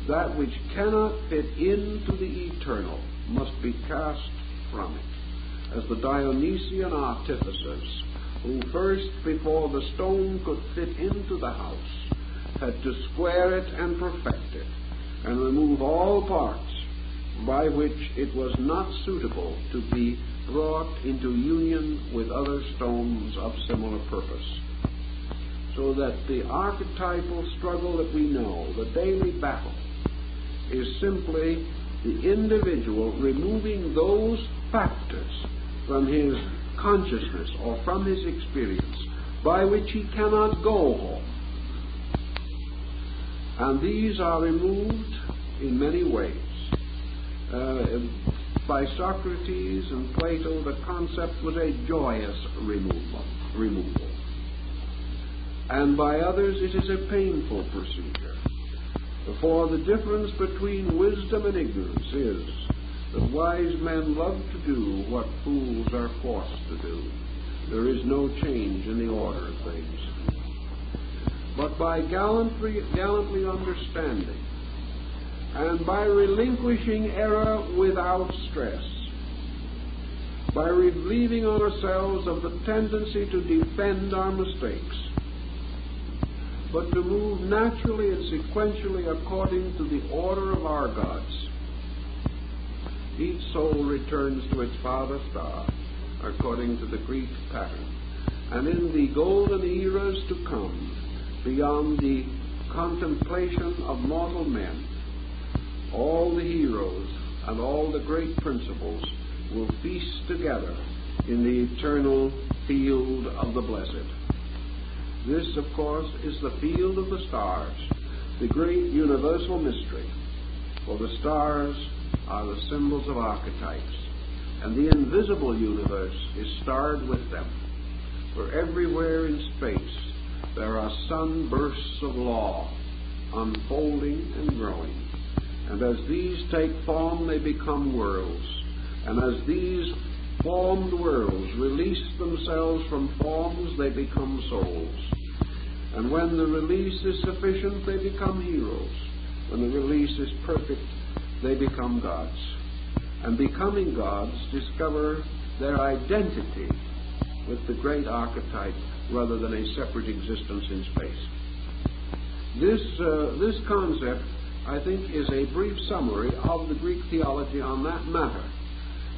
That which cannot fit into the eternal must be cast from it, as the Dionysian artificers, who first, before the stone could fit into the house, had to square it and perfect it, and remove all parts by which it was not suitable to be brought into union with other stones of similar purpose. So that the archetypal struggle that we know, the daily battle, is simply the individual removing those factors from his consciousness or from his experience by which he cannot go home. And these are removed in many ways. By Socrates and Plato, the concept was a joyous removal. And by others, it is a painful procedure. For the difference between wisdom and ignorance is that wise men love to do what fools are forced to do. There is no change in the order of things. But by gallantly understanding, and by relinquishing error without stress, by relieving on ourselves of the tendency to defend our mistakes, but to move naturally and sequentially according to the order of our gods, each soul returns to its father star according to the Greek pattern. And in the golden eras to come, beyond the contemplation of mortal men, all the heroes and all the great principles will feast together in the eternal field of the blessed. This, of course, is the field of the stars, the great universal mystery, for the stars are the symbols of archetypes, and the invisible universe is starred with them. For everywhere in space there are sunbursts of law, unfolding and growing. And as these take form, they become worlds. And as these formed worlds release themselves from forms, they become souls. And when the release is sufficient, they become heroes. When the release is perfect, they become gods. And becoming gods, discover their identity with the great archetype rather than a separate existence in space. This concept, I think, is a brief summary of the Greek theology on that matter.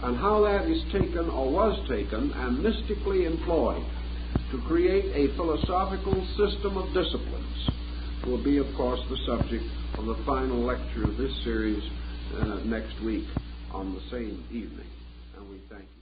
And how that is taken or was taken and mystically employed to create a philosophical system of disciplines will be, of course, the subject of the final lecture of this series next week on the same evening. And we thank you.